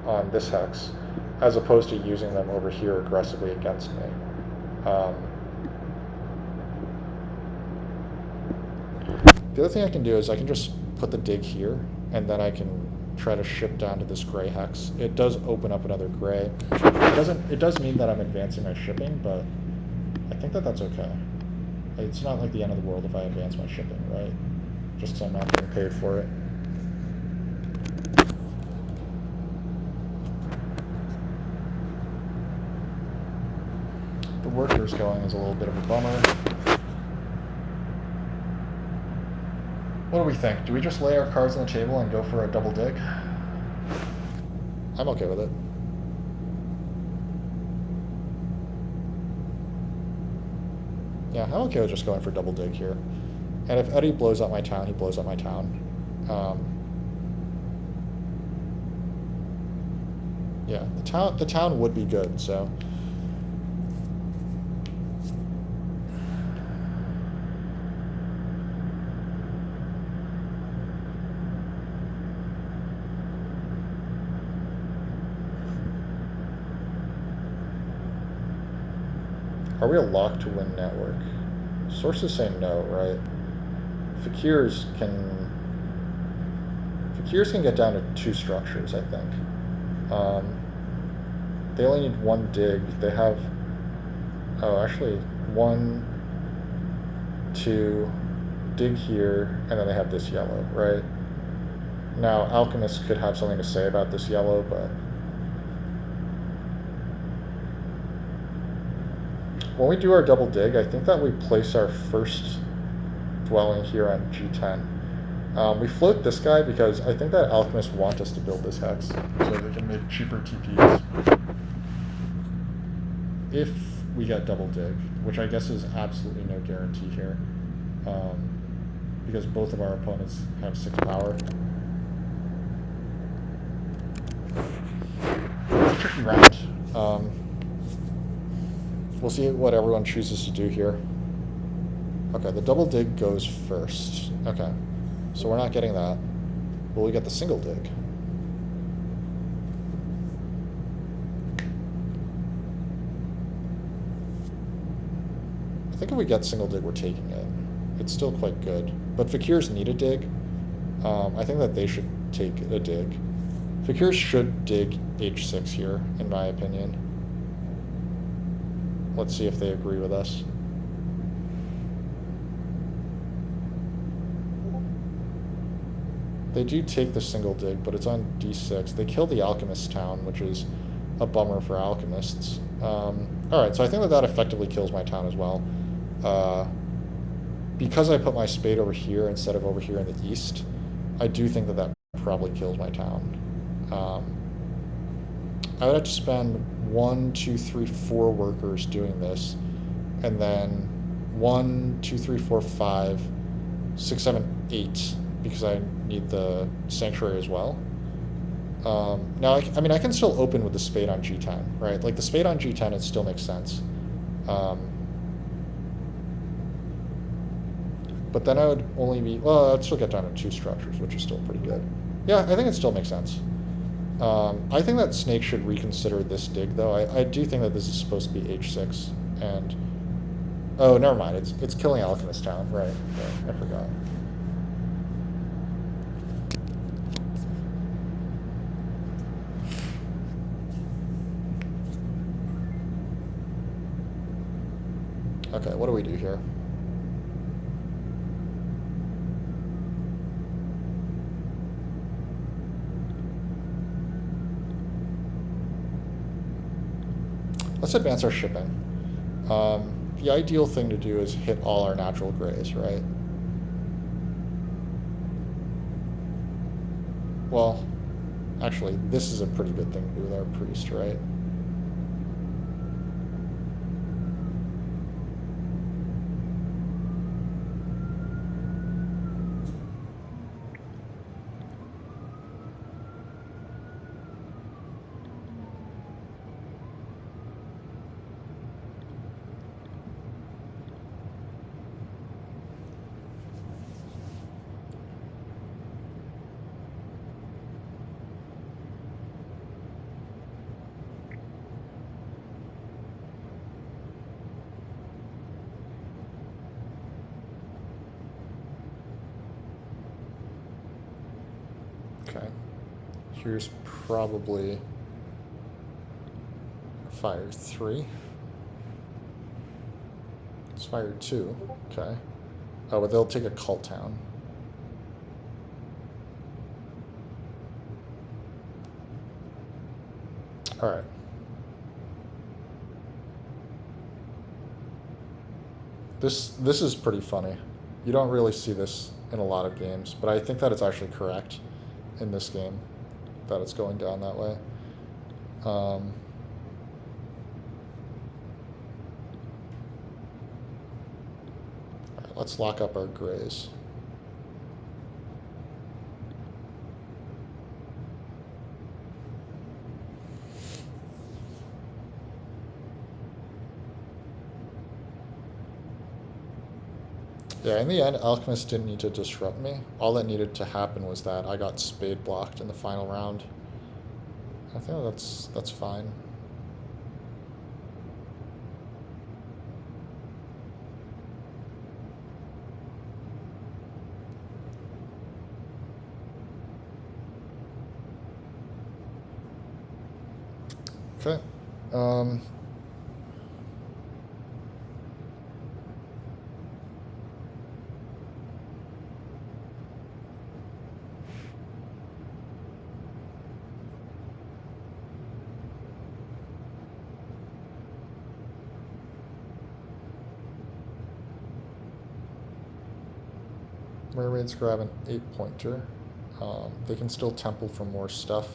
on this hex, as opposed to using them over here aggressively against me. The other thing I can do is I can just put the dig here, and then I can try to ship down to this gray hex. It does open up another gray. It does mean that I'm advancing my shipping, but I think that that's okay. It's not like the end of the world if I advance my shipping, right? Just because I'm not getting paid for it. The workers going is a little bit of a bummer. What do we think? Do we just lay our cards on the table and go for a double dig? I'm okay with it. Yeah, I'm okay with just going for double dig here. And if Eddie blows up my town, he blows up my town. Yeah, the town would be good, so. Are we a lock to win network? Sources say no, right? Fakirs can get down to 2 structures, I think. They only need 1 dig. They have Oh, actually, one, two, dig here, and then they have this yellow, right? Now, alchemists could have something to say about this yellow, but when we do our double dig, I think that we place our first dwelling here on G10. We float this guy because I think that alchemists want us to build this hex so they can make cheaper TPs. If we get double dig, which I guess is absolutely no guarantee here, because both of our opponents have 6 power. It's a tricky round. We'll see what everyone chooses to do here. Okay, the double dig goes first. Okay, so we're not getting that. Will we get the single dig? I think if we get single dig, we're taking it. It's still quite good. But fakirs need a dig. I think that they should take a dig. Fakirs should dig h6 here, in my opinion. Let's see if they agree with us. They do take the single dig, but it's on d6. They kill the alchemist town, which is a bummer for alchemists. Alright, so I think that that effectively kills my town as well. Because I put my spade over here instead of over here in the east, I do think that that probably kills my town. I would have to spend 1, 2, 3, 4 workers doing this, and then 1, 2, 3, 4, 5, 6, 7, 8, because I need the sanctuary as well. Now, I mean, I can still open with the spade on G10, right? Like, the spade on G10, it still makes sense. But then I would only be, well, I'd still get down to 2 structures, which is still pretty good. Yeah, I think it still makes sense. I think that Snake should reconsider this dig, though. I do think that this is supposed to be h6, and... Oh, never mind, it's killing Alchemist Town, right, I forgot. Okay, what do we do here? Let's advance our shipping. The ideal thing to do is hit all our natural grays, right? Well, actually, this is a pretty good thing to do with our priest, right? Okay. Here's probably fire 3. It's fire 2. Okay. Oh, but they'll take a cult town. Alright. This is pretty funny. You don't really see this in a lot of games, but I think that it's actually correct in this game that it's going down that way. All right, let's lock up our grays. Yeah, in the end, Alchemist didn't need to disrupt me. All that needed to happen was that I got spade blocked in the final round. I think that's fine. Okay. Mermaids grab an 8-pointer. They can still temple for more stuff.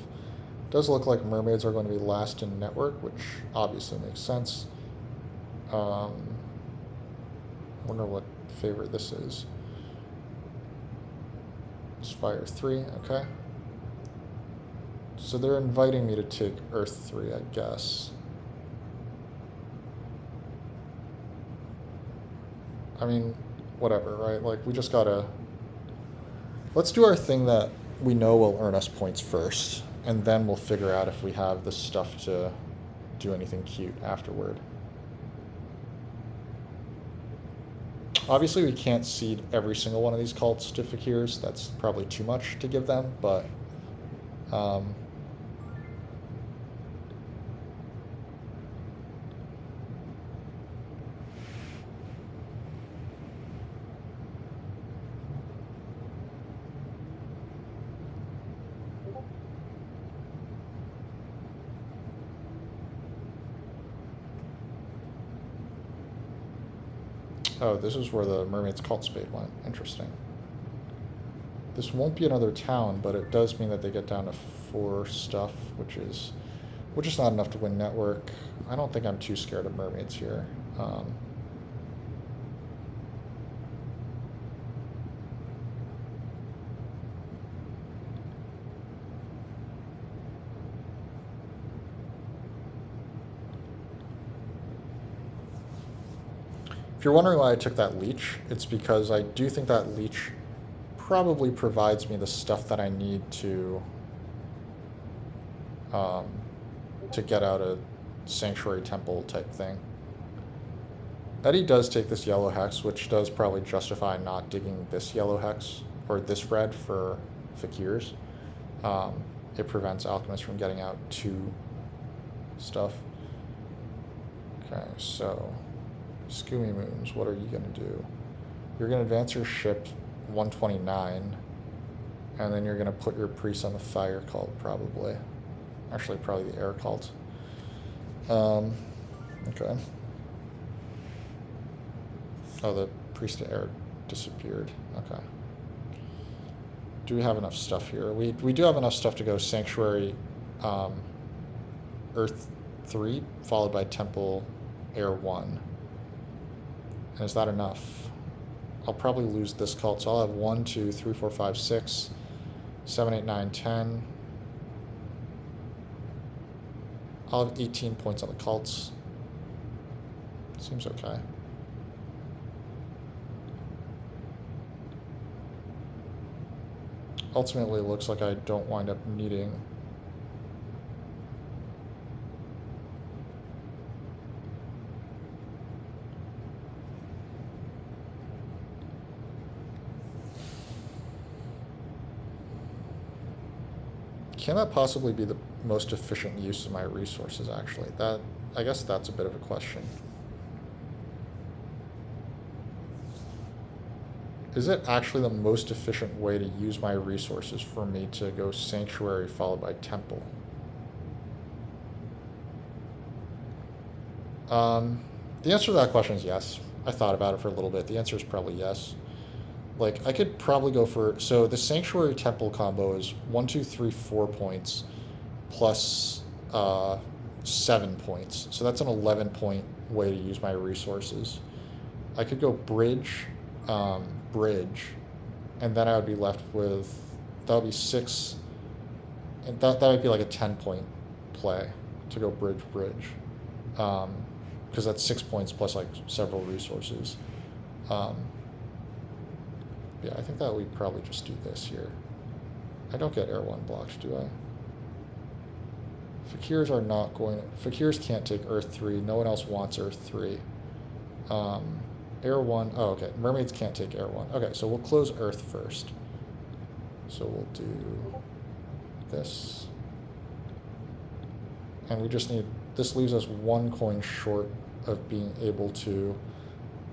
Does look like mermaids are going to be last in network, which obviously makes sense. Wonder what favorite this is. It's fire 3, okay. So they're inviting me to take Earth 3, I guess. I mean, whatever, right? Like, we just gotta... Let's do our thing that we know will earn us points first, and then we'll figure out if we have the stuff to do anything cute afterward. Obviously, we can't seed every single one of these cults to fakirs. That's probably too much to give them, but... Oh, this is where the mermaid's cult spade went. Interesting. This won't be another town, but it does mean that they get down to 4 stuff, which is not enough to win network. I don't think I'm too scared of mermaids here. If you're wondering why I took that leech, it's because I do think that leech probably provides me the stuff that I need to get out a sanctuary temple type thing. Eddie does take this yellow hex, which does probably justify not digging this yellow hex or this red for fakirs. It prevents alchemists from getting out 2 stuff. Okay, so Scoomy Moons, what are you going to do? You're going to advance your ship 129, and then you're going to put your priest on the fire cult, probably. Actually, probably the air cult. Okay. Oh, the priest of air disappeared. Okay. Do we have enough stuff here? We do have enough stuff to go Sanctuary Earth 3, followed by Temple Air 1. And is that enough? I'll probably lose this cult, so I'll have 1, 2, 3, 4, 5, 6, 7, 8, 9, 10. I'll have 18 points on the cults. Seems okay. Ultimately, it looks like I don't wind up needing... Can that possibly be the most efficient use of my resources, actually? I guess that's a bit of a question. Is it actually the most efficient way to use my resources for me to go Sanctuary followed by Temple? The answer to that question is yes. I thought about it for a little bit. The answer is probably yes. Like, I could probably go for... So the Sanctuary Temple combo is 1, 2, 3, 4 points plus 7 points. So that's an 11-point way to use my resources. I could go Bridge, Bridge, and then I would be left with... That would be 6... And that would be like a 10-point play to go Bridge, Bridge. Because that's 6 points plus, like, several resources. Yeah, I think that we'd probably just do this here. I don't get Air 1 blocked, do I? Fakirs are not going... Fakirs can't take Earth 3. No one else wants Earth 3. Air 1... Oh, okay. Mermaids can't take Air 1. Okay, so we'll close Earth first. So we'll do this. And we just need... This leaves us 1 coin short of being able to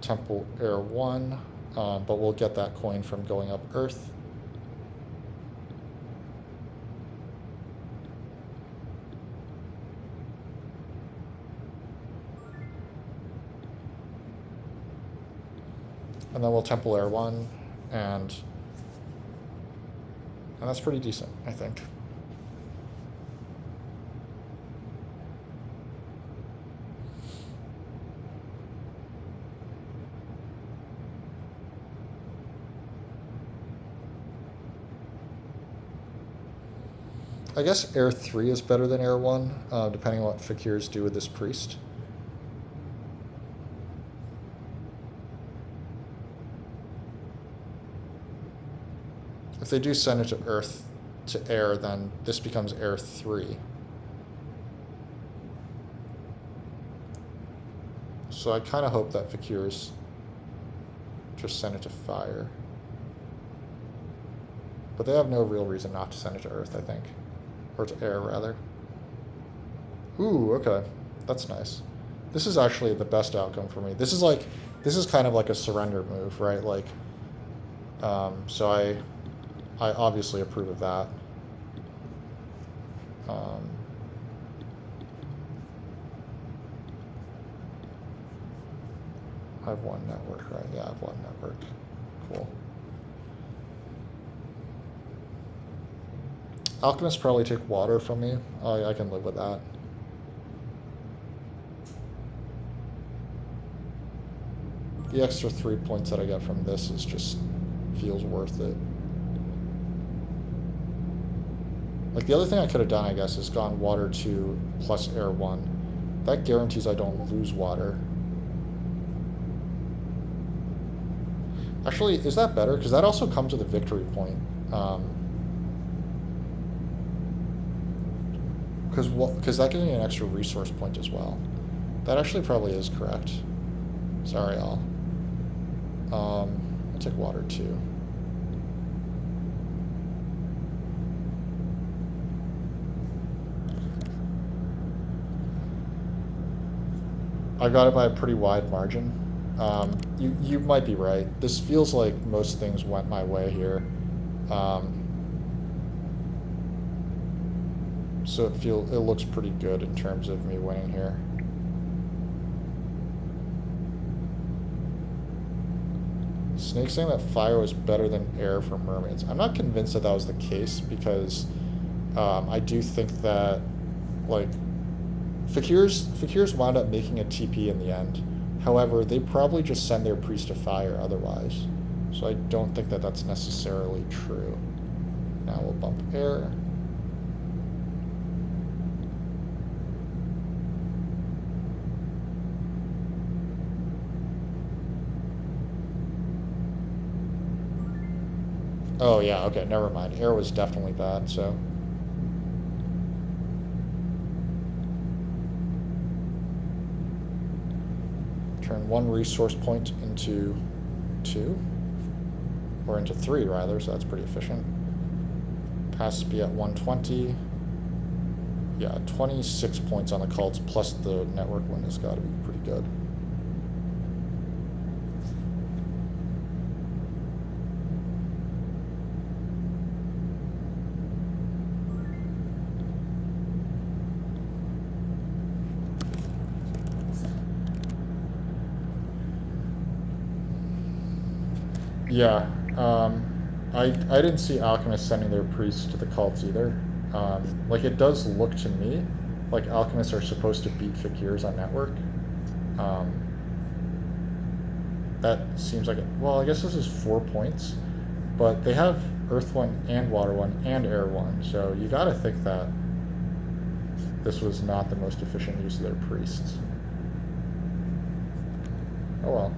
Temple Air 1. But we'll get that coin from going up Earth. And then we'll Temple Air 1, and And that's pretty decent, I think. I guess Air 3 is better than Air 1, depending on what fakirs do with this priest. If they do send it to Earth, to Air, then this becomes Air 3. So I kind of hope that fakirs just send it to Fire. But they have no real reason not to send it to Earth, I think. Or to Air, rather. Ooh, okay. That's nice. This is actually the best outcome for me. This is kind of like a surrender move, right? Like, so I obviously approve of that. I have one network, right? Yeah, I have one network. Cool. Alchemists probably take water from me. I can live with that. The extra 3 points that I get from this is just feels worth it. Like, the other thing I could have done, I guess, is gone water 2 plus air 1. That guarantees I don't lose water. Actually, is that better? Because that also comes with a victory point. Because that gives me an extra resource point as well. That actually probably is correct. Sorry, y'all. I'll take water 2. I got it by a pretty wide margin. You might be right. This feels like most things went my way here. So it looks pretty good in terms of me winning here. Snake saying that fire was better than air for mermaids. I'm not convinced that was the case because I do think that, like, fakirs wound up making a TP in the end. However, they probably just send their priest to fire otherwise. So I don't think that that's necessarily true. Now we'll bump air. Oh yeah, okay, never mind. Air was definitely bad, so. Turn 1 resource point into 2. Or into 3, rather, so that's pretty efficient. Pass be at 120. Yeah, 26 points on the cults, plus the network win has got to be pretty good. Yeah, I didn't see alchemists sending their priests to the cults either. Like, it does look to me like alchemists are supposed to beat fakirs on network. That seems like it. Well, I guess this is 4 points, but they have earth 1 and water 1 and air 1, so you gotta think that this was not the most efficient use of their priests. Oh well.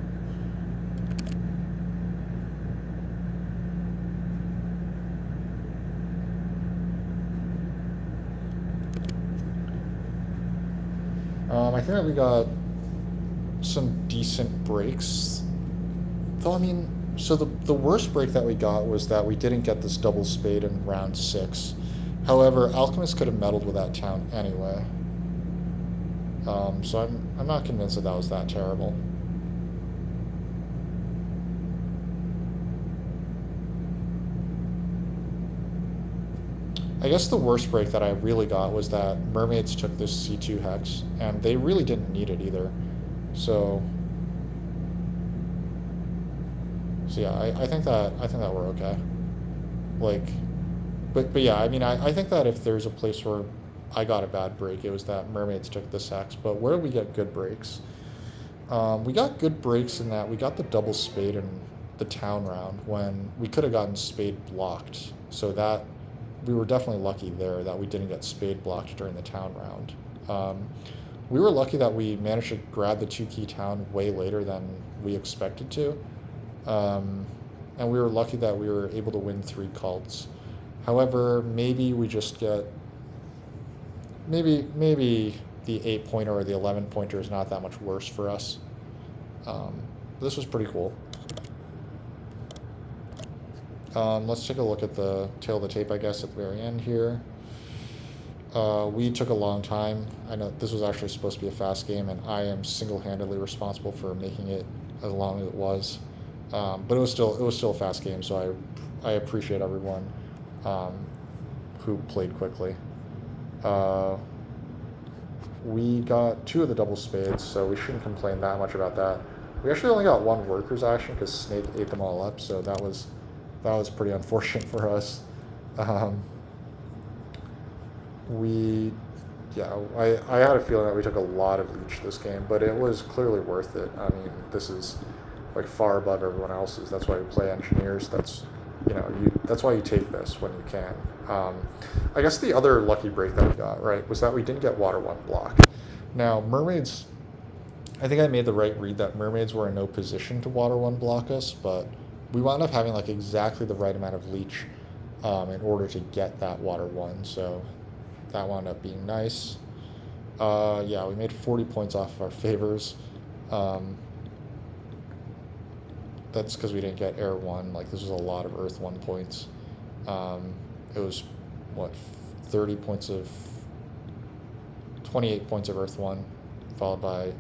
I think that we got some decent breaks. Though, I mean, so the worst break that we got was that we didn't get this double spade in round 6. However, alchemists could have meddled with that town anyway. So I'm not convinced that was that terrible. I guess the worst break that I really got was that mermaids took this C2 hex, and they really didn't need it either. So yeah, I think that we're okay. Like, But yeah, I mean, I think that if there's a place where I got a bad break, it was that mermaids took the sacks. But where did we get good breaks? We got good breaks in that we got the double spade in the town round when we could have gotten spade blocked. So that we were definitely lucky there that we didn't get spade blocked during the town round. We were lucky that we managed to grab the 2-key town way later than we expected to. And we were lucky that we were able to win 3 cults. However, maybe we just get maybe the 8-pointer or the 11-pointer is not that much worse for us. This was pretty cool. Let's take a look at the tail of the tape, I guess, at the very end here. We took a long time. I know this was actually supposed to be a fast game, and I am single-handedly responsible for making it as long as it was. But it was still a fast game, so I appreciate everyone who played quickly. We got 2 of the double spades, so we shouldn't complain that much about that. We actually only got 1 workers action because Snake ate them all up, so that was pretty unfortunate for us. I had a feeling that we took a lot of leech this game, but it was clearly worth it. I mean, this is like far above everyone else's. That's why we play engineers. That's why you take this when you can. I guess the other lucky break that we got, right, was that we didn't get water 1 block. Now, mermaids, I think I made the right read that mermaids were in no position to water 1 block us, but we wound up having like exactly the right amount of leech in order to get that water 1, so that wound up being nice. Yeah, we made 40 points off of our favors. That's because we didn't get air 1. Like, this was a lot of earth 1 points. It was, 28 points of earth 1, followed by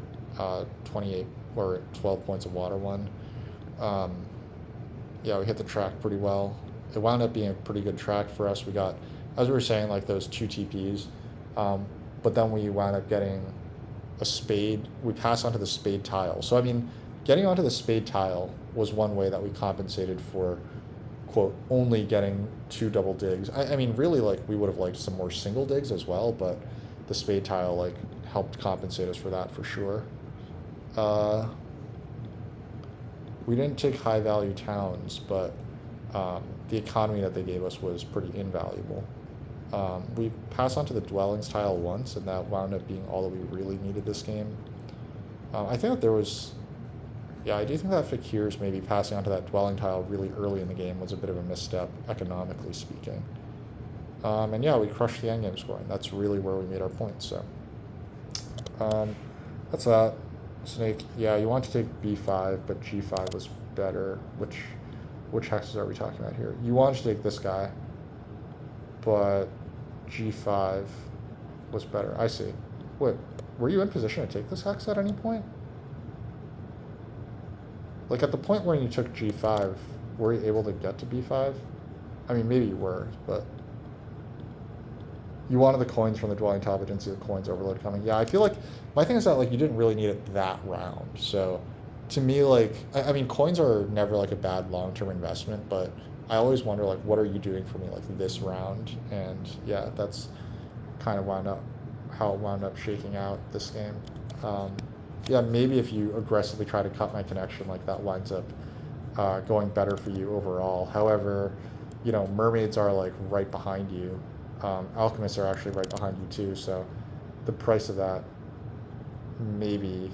28 or 12 points of water 1. Yeah, we hit the track pretty well. It wound up being a pretty good track for us. We got, as we were saying, like those 2 TPs, but then we wound up getting a spade. We passed onto the spade tile. So, I mean, getting onto the spade tile was one way that we compensated for, quote, only getting 2 double digs. I mean, really, like, we would have liked some more single digs as well, but the spade tile, like, helped compensate us for that for sure. We didn't take high-value towns, but the economy that they gave us was pretty invaluable. We passed on to the dwellings tile once, and that wound up being all that we really needed this game. I think that there was... Yeah, I do think that fakirs maybe passing onto that dwelling tile really early in the game was a bit of a misstep, economically speaking. And yeah, we crushed the endgame scoring. That's really where we made our points, so... that's that. Snake, yeah, you want to take b5, but g5 was better. Which hexes are we talking about here? You wanted to take this guy, but g5 was better. I see. Wait, were you in position to take this hex at any point? Like, at the point when you took g5, were you able to get to b5? I mean, maybe you were, but... You wanted the coins from the dwelling tile, but didn't see the coins overload coming. Yeah, I feel like... My thing is that, like, you didn't really need it that round. So, to me, like... I mean, coins are never, like, a bad long-term investment, but I always wonder, like, what are you doing for me, like, this round? And, yeah, that's kind of how it wound up shaking out this game. Yeah, maybe if you aggressively try to cut my connection, like, that winds up going better for you overall. However, you know, mermaids are, like, right behind you. Alchemists are actually right behind you, too, so the price of that maybe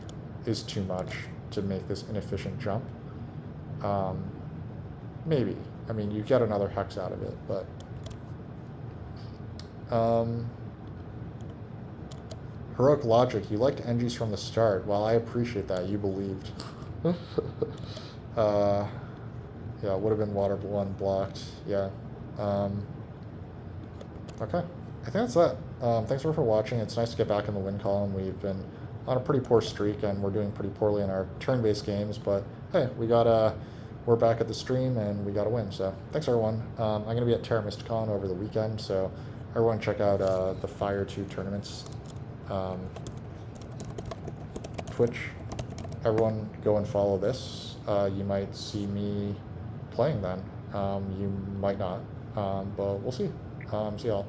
is too much to make this inefficient jump. Maybe. I mean, you get another hex out of it, but... Heroic logic, you liked NGs from the start. Well, I appreciate that. You believed. Yeah, it would have been water 1 blocked. Yeah. Okay. I think that's that. Thanks for watching. It's nice to get back in the win column. We've been on a pretty poor streak, and we're doing pretty poorly in our turn-based games, but hey, we're back at the stream, and we got a win, so thanks, everyone. I'm going to be at Terra Mysticon over the weekend, so everyone check out the Fire 2 tournaments. Twitch. Everyone go and follow this. You might see me playing then. You might not, but we'll see. See y'all.